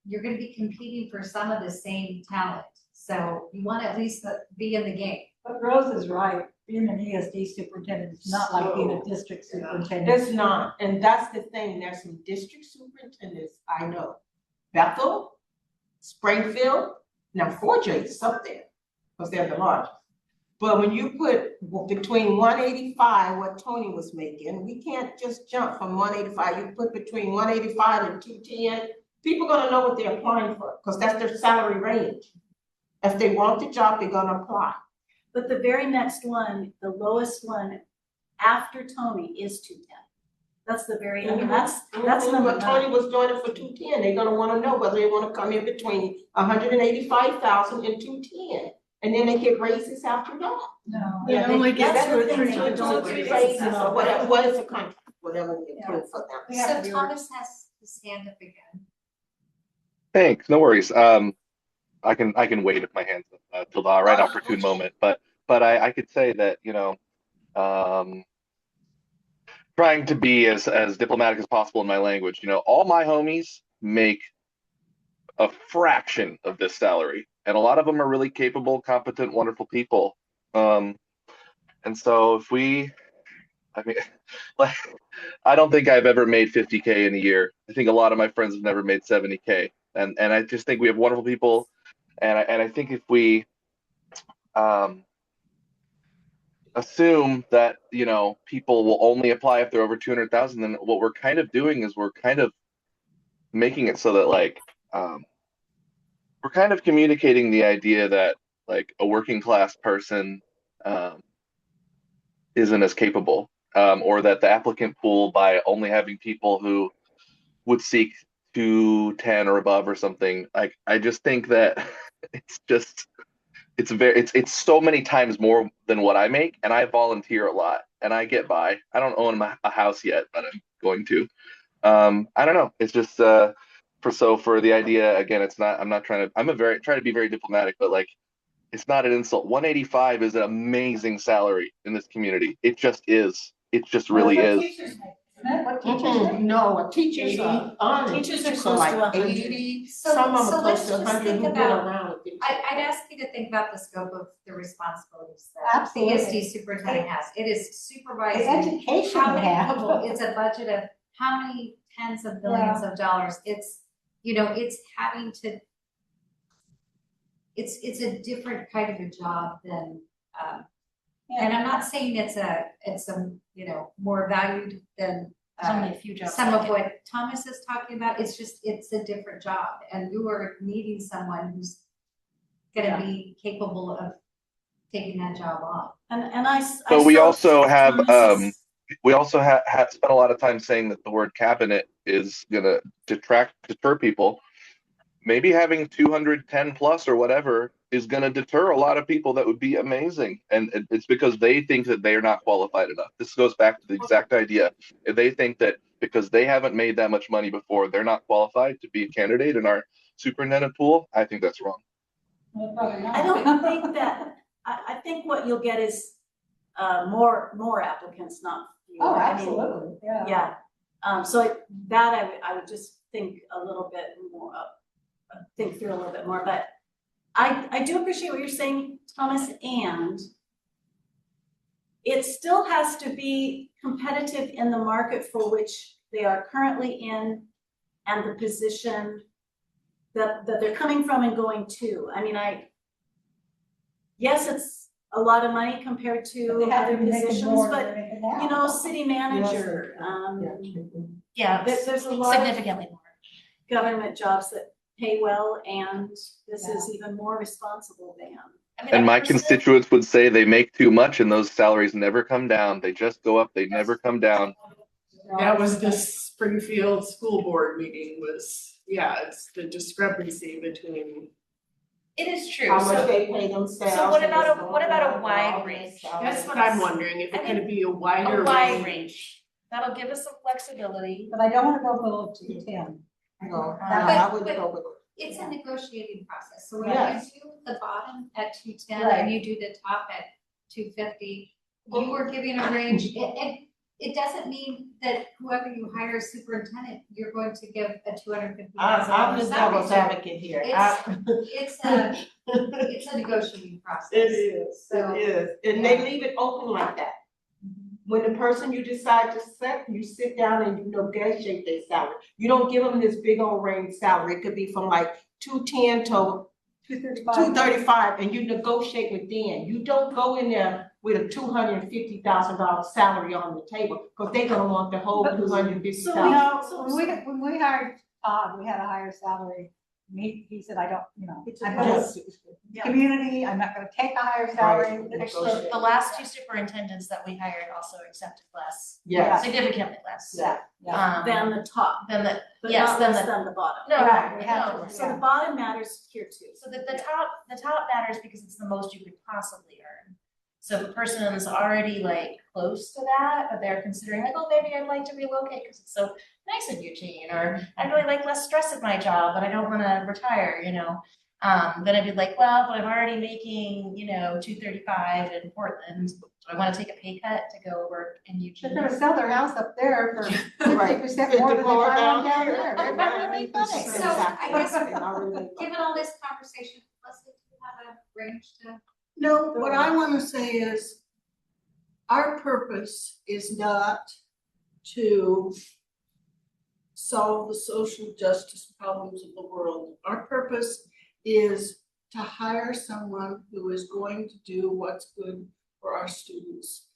you're gonna be competing for some of the same talent. So you wanna at least be in the game. But Rose is right, being an ESD superintendent is not like being a district superintendent. It's not, and that's the thing, there's some district superintendents I know. Bethel, Springfield, now Fort James is up there, because they're the largest. But when you put between 185, what Tony was making, we can't just jump from 185, you put between 185 and 210, people gonna know what they're applying for, because that's their salary range. If they want the job, they're gonna apply. But the very next one, the lowest one after Tony is 210. That's the very, that's number But Tony was doing it for 210, they're gonna wanna know whether they wanna come in between 185,000 and 210. And then they get raises after that. No. They only get that's 2 or the 3 thing, times they a don't year. get Raises or whatever, what is the contract, whatever we approve for them. So Thomas has his hand up again. Thanks, no worries. I can wait if my hands up till the right opportune moment, but I could say that trying to be as diplomatic as possible in my language. All my homies make a fraction of this salary, and a lot of them are really capable, competent, wonderful people. And so like, I don't think I've ever made 50K in a year. I think a lot of my friends have never made 70K, and I just think we have wonderful people, and I think if we assume that people will only apply if they're over 200,000, then what we're kind of doing is we're kind of making it so that we're kind of communicating the idea that a working class person isn't as capable, or that the applicant pool, by only having people who would seek 210 or above or something, I just think that it's so many times more than what I make, and I volunteer a lot and I get by. I don't own a house yet, but I'm going to. I don't know. It's just for the idea, again, I'm trying to be very diplomatic, but It's not an insult. 185 is an amazing salary in this community. It just is. It just really What is. teachers make, isn't it? What teachers make? No, a teacher's Teachers are are close to like 100. 80, So- some of so them let's close to just 100 think who've been about- around. with it. I'd ask you to think about the scope of the responsibilities that the Absolutely. ESD superintendent has. It is The supervising education how they many have. people, it's a budget of how many tens of billions of dollars. It's, you know, it's having to, it's a different kind of a job than, and I'm not saying it's a, you know, more valued than There's only a few jobs. some like of it. what Thomas is talking about. It's just, it's a different job, and you are needing someone who's gonna be capable of taking that job on. And I. But we saw also have, Thomas's- we also have spent a lot of time saying that the word cabinet is gonna deter people. Maybe having 210 plus or whatever is gonna deter a lot of people that would be amazing. And it's because they think that they are not qualified enough. This goes back to the exact idea. If they think that because they haven't made that much money before, they're not qualified to be a candidate in our superintendent pool, I think that's wrong. I don't think that, I think what you'll get is, more applicants, not fewer. Oh, I mean, absolutely, yeah. Yeah, so that I would just think a little bit more, think through a little bit more, but I do appreciate what you're saying, Thomas, and it still has to be competitive in the market for which they are currently in and the position that they're coming from and going to. I mean, yes, it's a lot of money compared But to they have to other be making positions, more but than anything else. you know, city manager, Yeah, there's a lot of significantly more. government jobs that pay well, and this is even more responsible than. I mean, And I my personally- constituents would say they make too much and those salaries never come down. They just go up, they never come down. That was the Springfield School Board meeting was, yeah, it's the discrepancy between. It is true. How much So, they pay themselves. so what and about it's what about a going wide down, range? That's what I'm wondering, if I it think could be a wider a wide range. range. That'll give us some flexibility. But I don't wanna go below 210. No, That- I wouldn't go with. It's a negotiating process, so when Yes. you do the bottom at 210 Right. and you do the top at 250, you are giving a range. It doesn't mean that whoever you hire as superintendent, you're going to give a $250,000 I'm the devil's salary. advocate here. It's a negotiating process. It is, So- it is, and they leave it open like that. When the person you decide to set, you sit down and you negotiate their salary. You don't give them this big old range salary, it could be from like 210 to 235, and you negotiate with them. You don't go in there with a $250,000 salary on the table, because they're gonna want the whole But- $250,000. No, when we hired Todd, we had a higher salary. He said, I don't, you know, I'm Yes. just community, I'm not gonna take a higher salary. Right. Actually, the last two superintendents that we hired also accepted less, Yes. significantly less. Yeah. Than the top, Than the, but yes, not than less the, than the bottom. no, Right, we have no. to- So the bottom matters here too. So the top matters because it's the most you could possibly earn. So if a person is already like close to that, but they're considering like, oh, maybe I'd like to relocate because it's so nice in Eugene, or I'd really like less stress at my job, but I don't wanna retire, you know? Then I'd be like, well, but I'm already making, you know, 235 in Portland. Do I wanna take a pay cut to go work in They're Eugene? gonna sell their house up there for 50% more than they buy one down there. They're not gonna make money. So I guess, Exactly. given all this conversation, let's say you have a range to. No, what I wanna say is, our purpose is not to solve the social justice problems of the world. Our purpose is to hire someone who is going to do what's good for our students.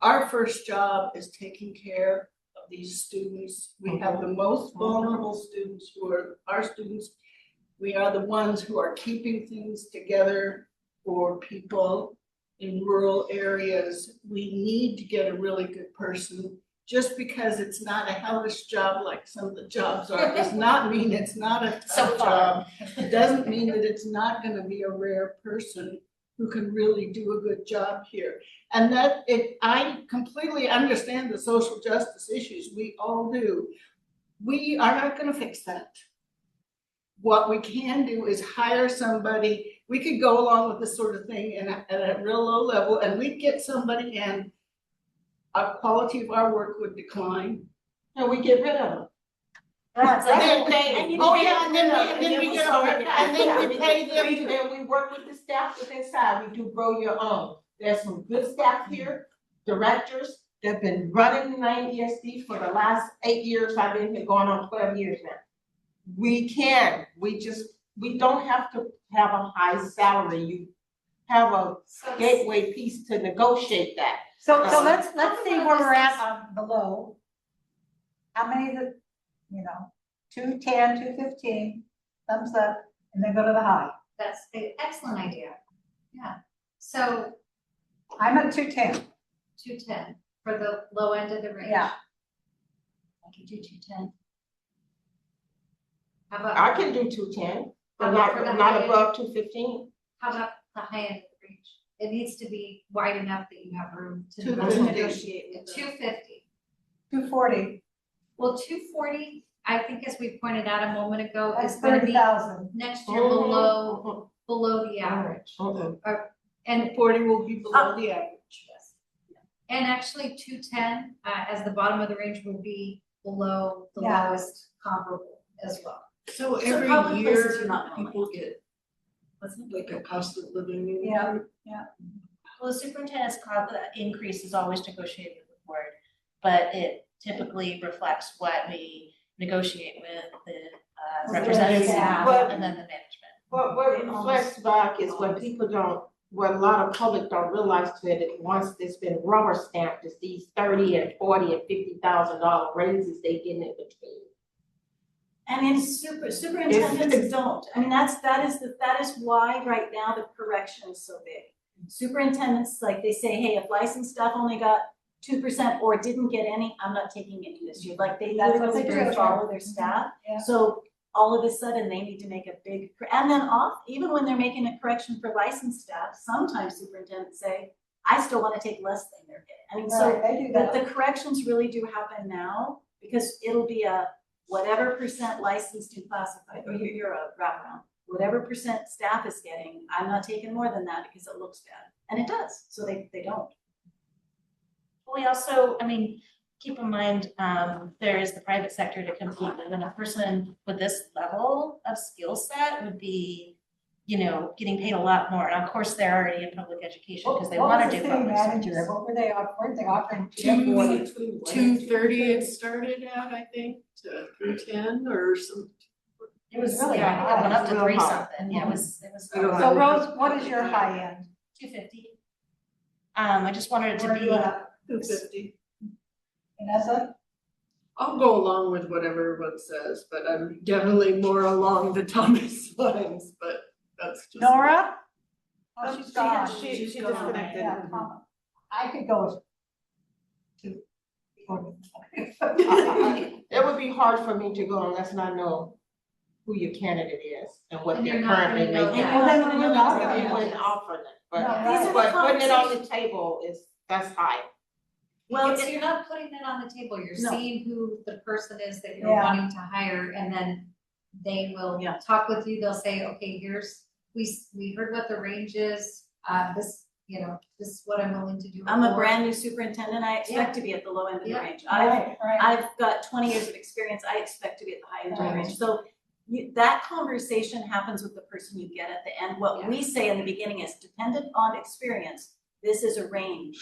Our first job is taking care of these students. We have the most vulnerable students who are our students. We are the ones who are keeping things together for people in rural areas. We need to get a really good person. Just because it's not a hellish job like some of the jobs are, does not mean it's not a So tough far. job. It doesn't mean that it's not gonna be a rare person who can really do a good job here. And I completely understand the social justice issues, we all do. We are not gonna fix that. What we can do is hire somebody we could go along with this sort of thing and at a real low level, and we'd get somebody and our quality of our work would decline. And we get rid of them. That's And then it. pay, And you oh pay yeah, and then we we'll get, sort it out. and then we pay them to. And we work with the staff with inside, we do grow your own. There's some good staff here, directors, that have been running Lane ESD for the last 8 years, I've been here going on 12 years now. We don't have to have a high salary, you have a gateway piece to negotiate that. So let's see where we're at on below. How many of the, 210, 215, thumbs up, and then go to the high. That's an excellent idea. Yeah. So I'm at 210. 210 for the low end of the range. Yeah. I could do 210. How about? I can do 210, but How about for the not high end? above 215. How about the high end of the range? It needs to be wide enough that you have room to 250. negotiate. 250. 240. Well, 240, I think as we pointed out a moment ago, That's is gonna be 30,000. next year below the average. And 40 will be below the average. And actually 210, as the bottom of the range would be below the Yeah. lowest comparable as well. So So every probably places year, you're not gonna people get like a cost of living. Yeah. Well, the superintendent's increase is always negotiated with the board, but it typically reflects what we negotiate with the representative staff But- and then the management. What reflects back is what people don't, what a lot of public don't realize to it, is once it's been rubber stamped, is these 30 and 40 and $50,000 raises they get in between. And in superintendents don't, I mean, that is why right now the correction is so big. Superintendents, like they say, hey, if licensed staff only got 2% or didn't get any, I'm not taking any this year, like they That's what literally they do. do follow their staff. Yeah. So all of a sudden, they need to make a big, and then even when they're making a correction for licensed staff, sometimes superintendents say, I still wanna take less than they're getting. I mean, so Right, they do that. the corrections really do happen now, because it'll be a whatever percent licensed and classified, or you're a wraparound, whatever percent staff is getting, I'm not taking more than that because it looks bad. And it does, so they don't. We also, keep in mind, there is the private sector to compete with, and a person with this level of skill set would be, getting paid a lot more. And of course, they're already in public education because they want to do What was the public city manager, service. what were they offering? They offering 230 it started at, I think, to 310 or some. It was really yeah, I think it went up to high. three something. Yeah, it was. I don't So Rose, what is your high end? 250. I just wanted it to Where are be. you at? 250. Vanessa? I'll go along with whatever everyone says, but I'm definitely more along the Thomas lines, but that's just. Nora? Oh, she's gone. She She's gone. disconnected. Yeah, I could go with 240. It would be hard for me to go unless I know who your candidate is and what And they're you're not currently gonna know making. that. Well, then we're not We gonna know wouldn't that. offer them, No, but, These are the but putting it on the conversations. table that's high. Well, So you're not putting it on the table, you're No. seeing who the person is that you're Yeah. wanting to hire, and then they will Yeah. talk with you, they'll say, okay, we heard what the range is, this is what I'm willing to do. I'm a for." brand new superintendent, I expect to be at the low end of the Yeah. range. Right, right. I've got 20 years of experience, I expect to be at the high end of the Right. range. So that conversation happens with the person you get at the end. What we say in the beginning is dependent on experience, this is a range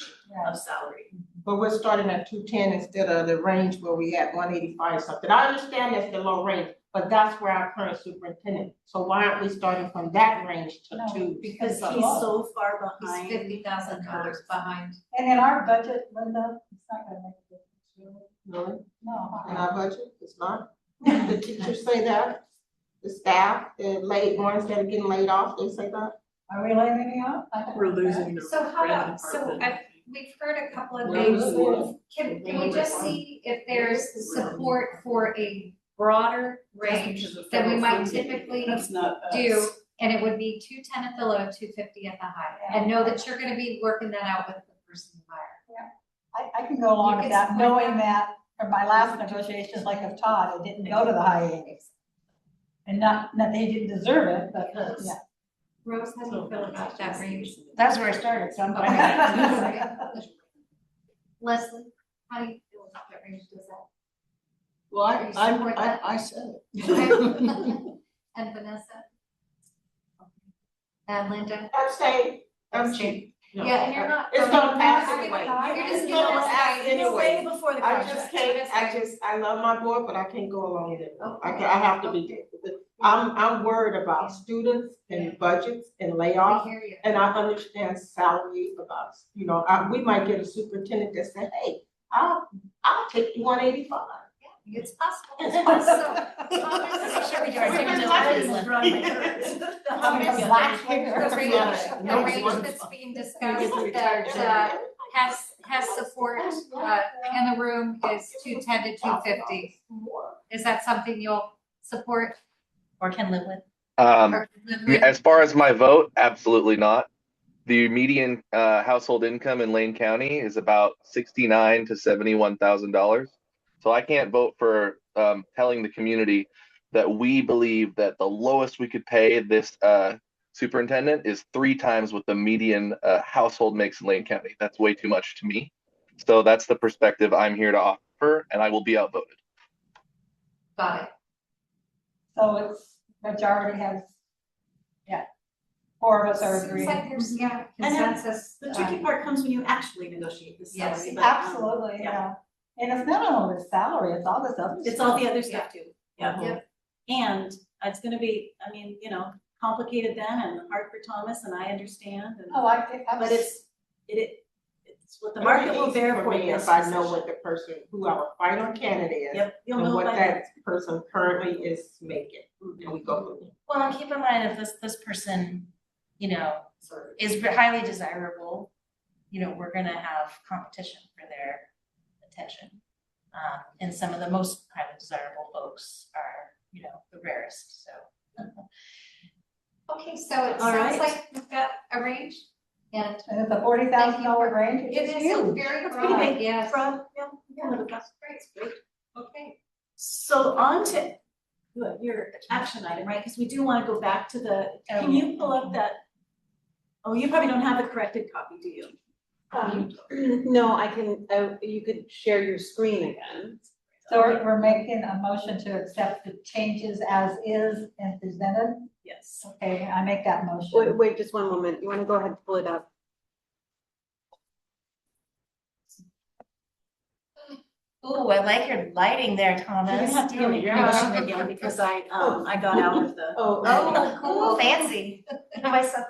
of salary. But we're starting at 210 instead of the range where we at 185 something. I understand that's the low range, but that's where our current superintendent. So why aren't we starting from that range to No. 2? Because Because he's low. so far He's behind. $50,000 behind. And in our budget, Linda, it's not gonna make a difference, really. Really? No. In our budget, it's not? The teachers say that? The staff, the ones that are getting laid off, they say that? Are we letting any out? I don't We're know that. losing the. So how brand about, so department. we've heard a couple of Well, things. good. Can we just see if there's support for a broader range that we might typically That's not us. do, and it would be 210 at the low, 250 at the high, and know that you're gonna be working that out with the person you hire. I can go along You with can that, support knowing that from my last negotiations, like of Todd, it didn't go to the high end. And not that he didn't deserve it, but, yeah. Rose, how do you feel about that range? That's where I started, so I'm fine. Leslie, how do you feel about that range? Does that? Well, Do you support that? I said it. And Vanessa? And Linda? Abstain. Abstain. No. Yeah, and you're not. It's gonna pass You're anyway. just It's gonna gonna pass pass anyway. You're way before the I contract. I love my board, but I can't go along with it. I have to be there. I'm worried about students and budgets and I layoffs. hear you. And I understand salary about, we might get a superintendent that said, hey, I'll take you 185. It's possible. It's possible. Thomas, Sure we do our We've been due lucky. diligence. The range that's being discussed that has support in the room is 210 to 250. Is that something you'll support Or can live with. or live with? As far as my vote, absolutely not. The median household income in Lane County is about $69,000 to $71,000. So I can't vote for telling the community that we believe that the lowest we could pay this superintendent is 3 times what the median household makes in Lane County. That's way too much to me. So that's the perspective I'm here to offer, and I will be outvoted. Got it. So it's, majority has, 4 of us are Seems agreeing. like there's, And then consensus. The tricky part comes when you actually negotiate this Yes, salary. but, Absolutely, yeah. And it's not only the salary, it's all this other stuff. It's all the other stuff too, yeah. Yep. And it's gonna be, complicated then and hard for Thomas, and I understand, and, Oh, I think, but it's what the Very market will easy bear for for me you. if I know what the person, who our final candidate is. Yep, you'll And know what by that person currently is making, and we go from there. Well, and keep in mind, if this person, is highly desirable, we're gonna have competition for their attention. And some of the most highly desirable folks are, the rarest, so. Okay, so it All sounds right. like we've got a range and and it's a $40,000 range, it it's is a huge. very That's pretty broad, big. yes. That's great. Okay. So on to your action item, right, because we do wanna go back to can you pull up that? Oh, you probably don't have the corrected copy, do you? No, I can, you could share your screen again. So we're making a motion to accept the changes as is and presented. Yes. Okay, I make that motion. Wait, just one moment. You wanna go ahead and pull it up? Ooh, I like your lighting there, You're Thomas. gonna have to give me permission again because I got out of the. Oh, cool, fancy. My son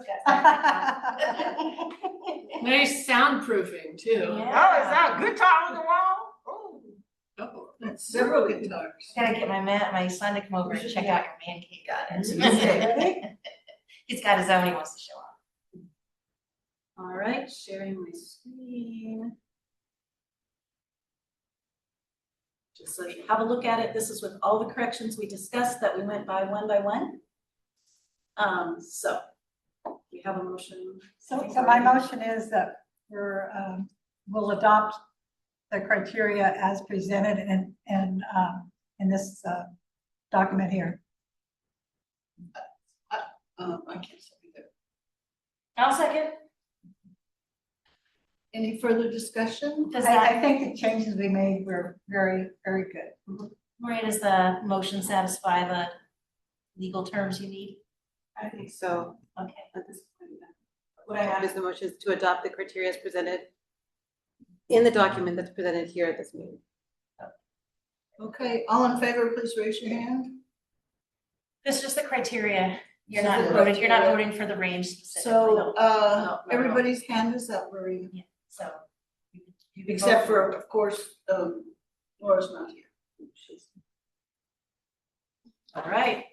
Nice soundproofing too. Oh, is that a guitar on the wall? Oh. Oh. Several guitars. Gotta get my son to come over and check out your man cave. Got it. He's got his own he wants to show off. All right, sharing my screen. Just so you have a look at it, this is with all the corrections we discussed that we went by one. So we have a motion. So my motion is that we'll adopt the criteria as presented in this document here. I can't say that. I'll second. Any further discussion? Does that, I think the changes we made were very, very good. Maria, does the motion satisfy the legal terms you need? I think so. Okay. At this point, what I have is the motion to adopt the criteria as presented in the document that's presented here at this meeting. Okay, all in favor, please raise your hand. This is just the criteria. You're Just not the voting, you're not criteria. voting for the range specifically. So, no. everybody's hand is up, Maria, So. you can except vote for, of course, Laura's not here. All right.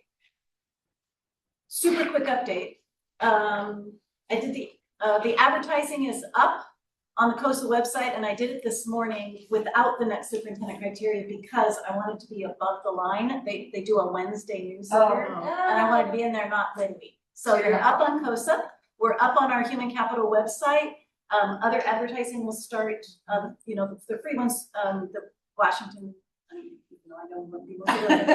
Super quick update. I did the advertising is up on the COSA website, and I did it this morning without the next superintendent criteria because I wanted to be above the line. They do a Wednesday newsletter, and I wanted to be in there, not midweek. So you're up on COSA. We're up on our human capital website. Other advertising will start, the free ones, the Washington, I know when people do it.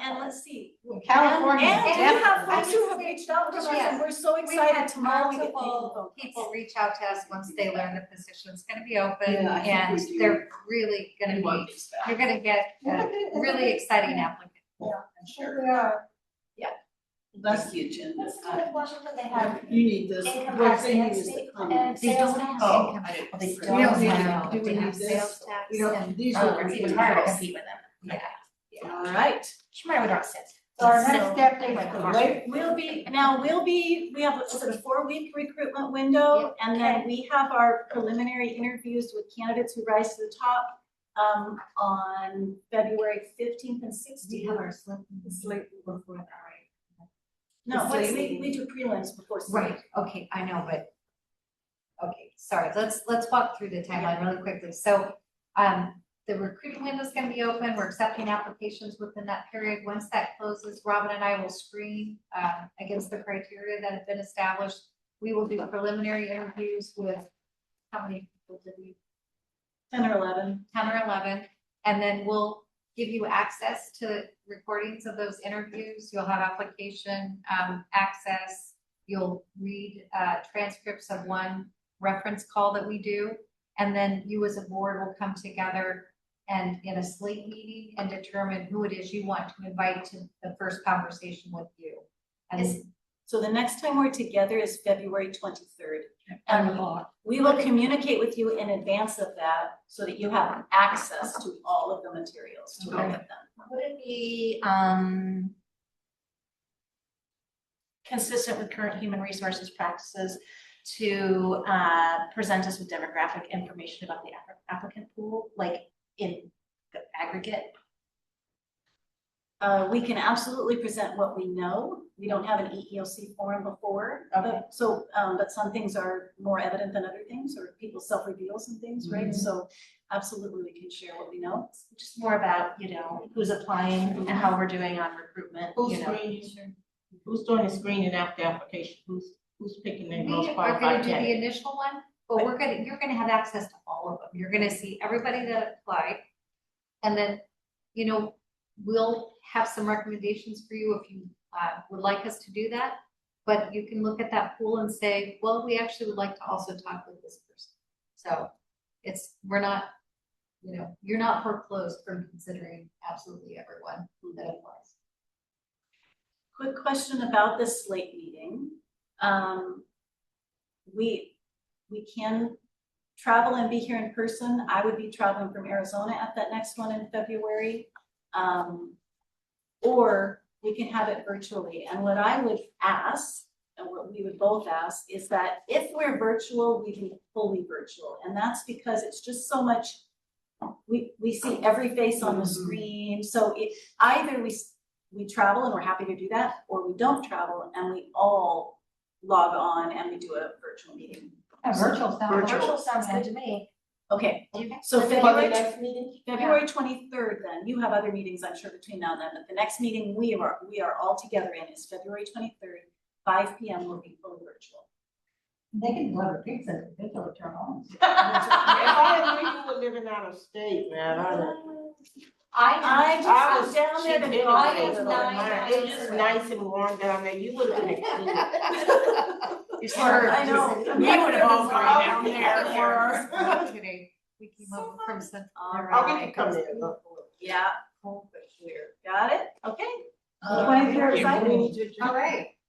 And let's see. California. And we definitely. have folks who have reached out to us, and we're so We've excited had tomorrow we get multiple people reach out to us once they learn the position's gonna be open, Yeah, I think and we do. they're really gonna We want be, this back. you're gonna get a really exciting applicant. I'm sure we are. That's the agenda. Washington, they have You need this. income What tax they and need is the state, comment. and They sales don't tax. have income tax. They We don't don't need have- to, do we They need have this? sales tax You know, and- these Oh, are. it's even harder to compete with them. Yeah. All right. Sure, we don't have sales. So our next So- step is Like to the wait. We have, is it a 4-week recruitment window? And then we have our preliminary interviews with candidates who rise to the top on February 15th and 16th. We have our slate before that, right? No, the we, slate we do prelims before. Right, okay, I know, but, okay, sorry, let's walk through the timeline really quickly. So, the recruiting window is gonna be open, we're accepting applications within that period. Once that closes, Robin and I will screen, against the criteria that have been established. We will do preliminary interviews with, how many people did we, 10 or 11. 10 or 11, and then we'll give you access to recordings of those interviews. You'll have application access. You'll read transcripts of one reference call that we do, and then you as a board will come together and in a slate meeting and determine who it is you want to invite to the first conversation with you. And So the next time we're together is February 23rd. And And we will communicate with you in advance of that so that you have access to all of the materials to look at them. Would it be, consistent with current human resources practices to, present us with demographic information about the applicant pool, like in the aggregate? We can absolutely present what we know. We don't have an EEOC form before. Okay. But some things are more evident than other things, or people self-reveal some things, right? So absolutely we can share what we know. Just more about, who's applying and how we're doing on recruitment, Who's screening? Who's doing the screening after application? Who's picking the most we are qualified gonna do the candidate? initial one, but you're gonna have access to all of them. You're gonna see everybody that applied. And then, we'll have some recommendations for you if you would like us to do that. But you can look at that pool and say, well, we actually would like to also talk with this person. So we're not, you're not foreclosed from considering absolutely everyone that applies. Quick question about this slate meeting. We can travel and be here in person. I would be traveling from Arizona at that next one in February. Or we can have it virtually. And what I would ask, and what we would both ask, is that if we're virtual, we be fully virtual. And that's because it's just so much, we see every face on the screen. So either we travel and we're happy to do that, or we don't travel and we all log on and we do a virtual meeting. Virtual sounds. Virtual sounds good to me. Okay, so For the February next meeting? February 23rd, then, you have other meetings, I'm sure, between now and then, but the next meeting we are all together in is February 23rd, 5 p.m. will be fully virtual. They can deliver pizza, they can return home. If I knew you were living out of state, man, I I just was went down there to cheap buy anyway, it. so it's just nice and warm down there. You would have been excluded. I know. We would have all gone down there. Today, we came over from Central. Oh, we can come in. Yeah, Cold but clear. got it? Okay. Thank you. Excited. We need to adjourn. All right,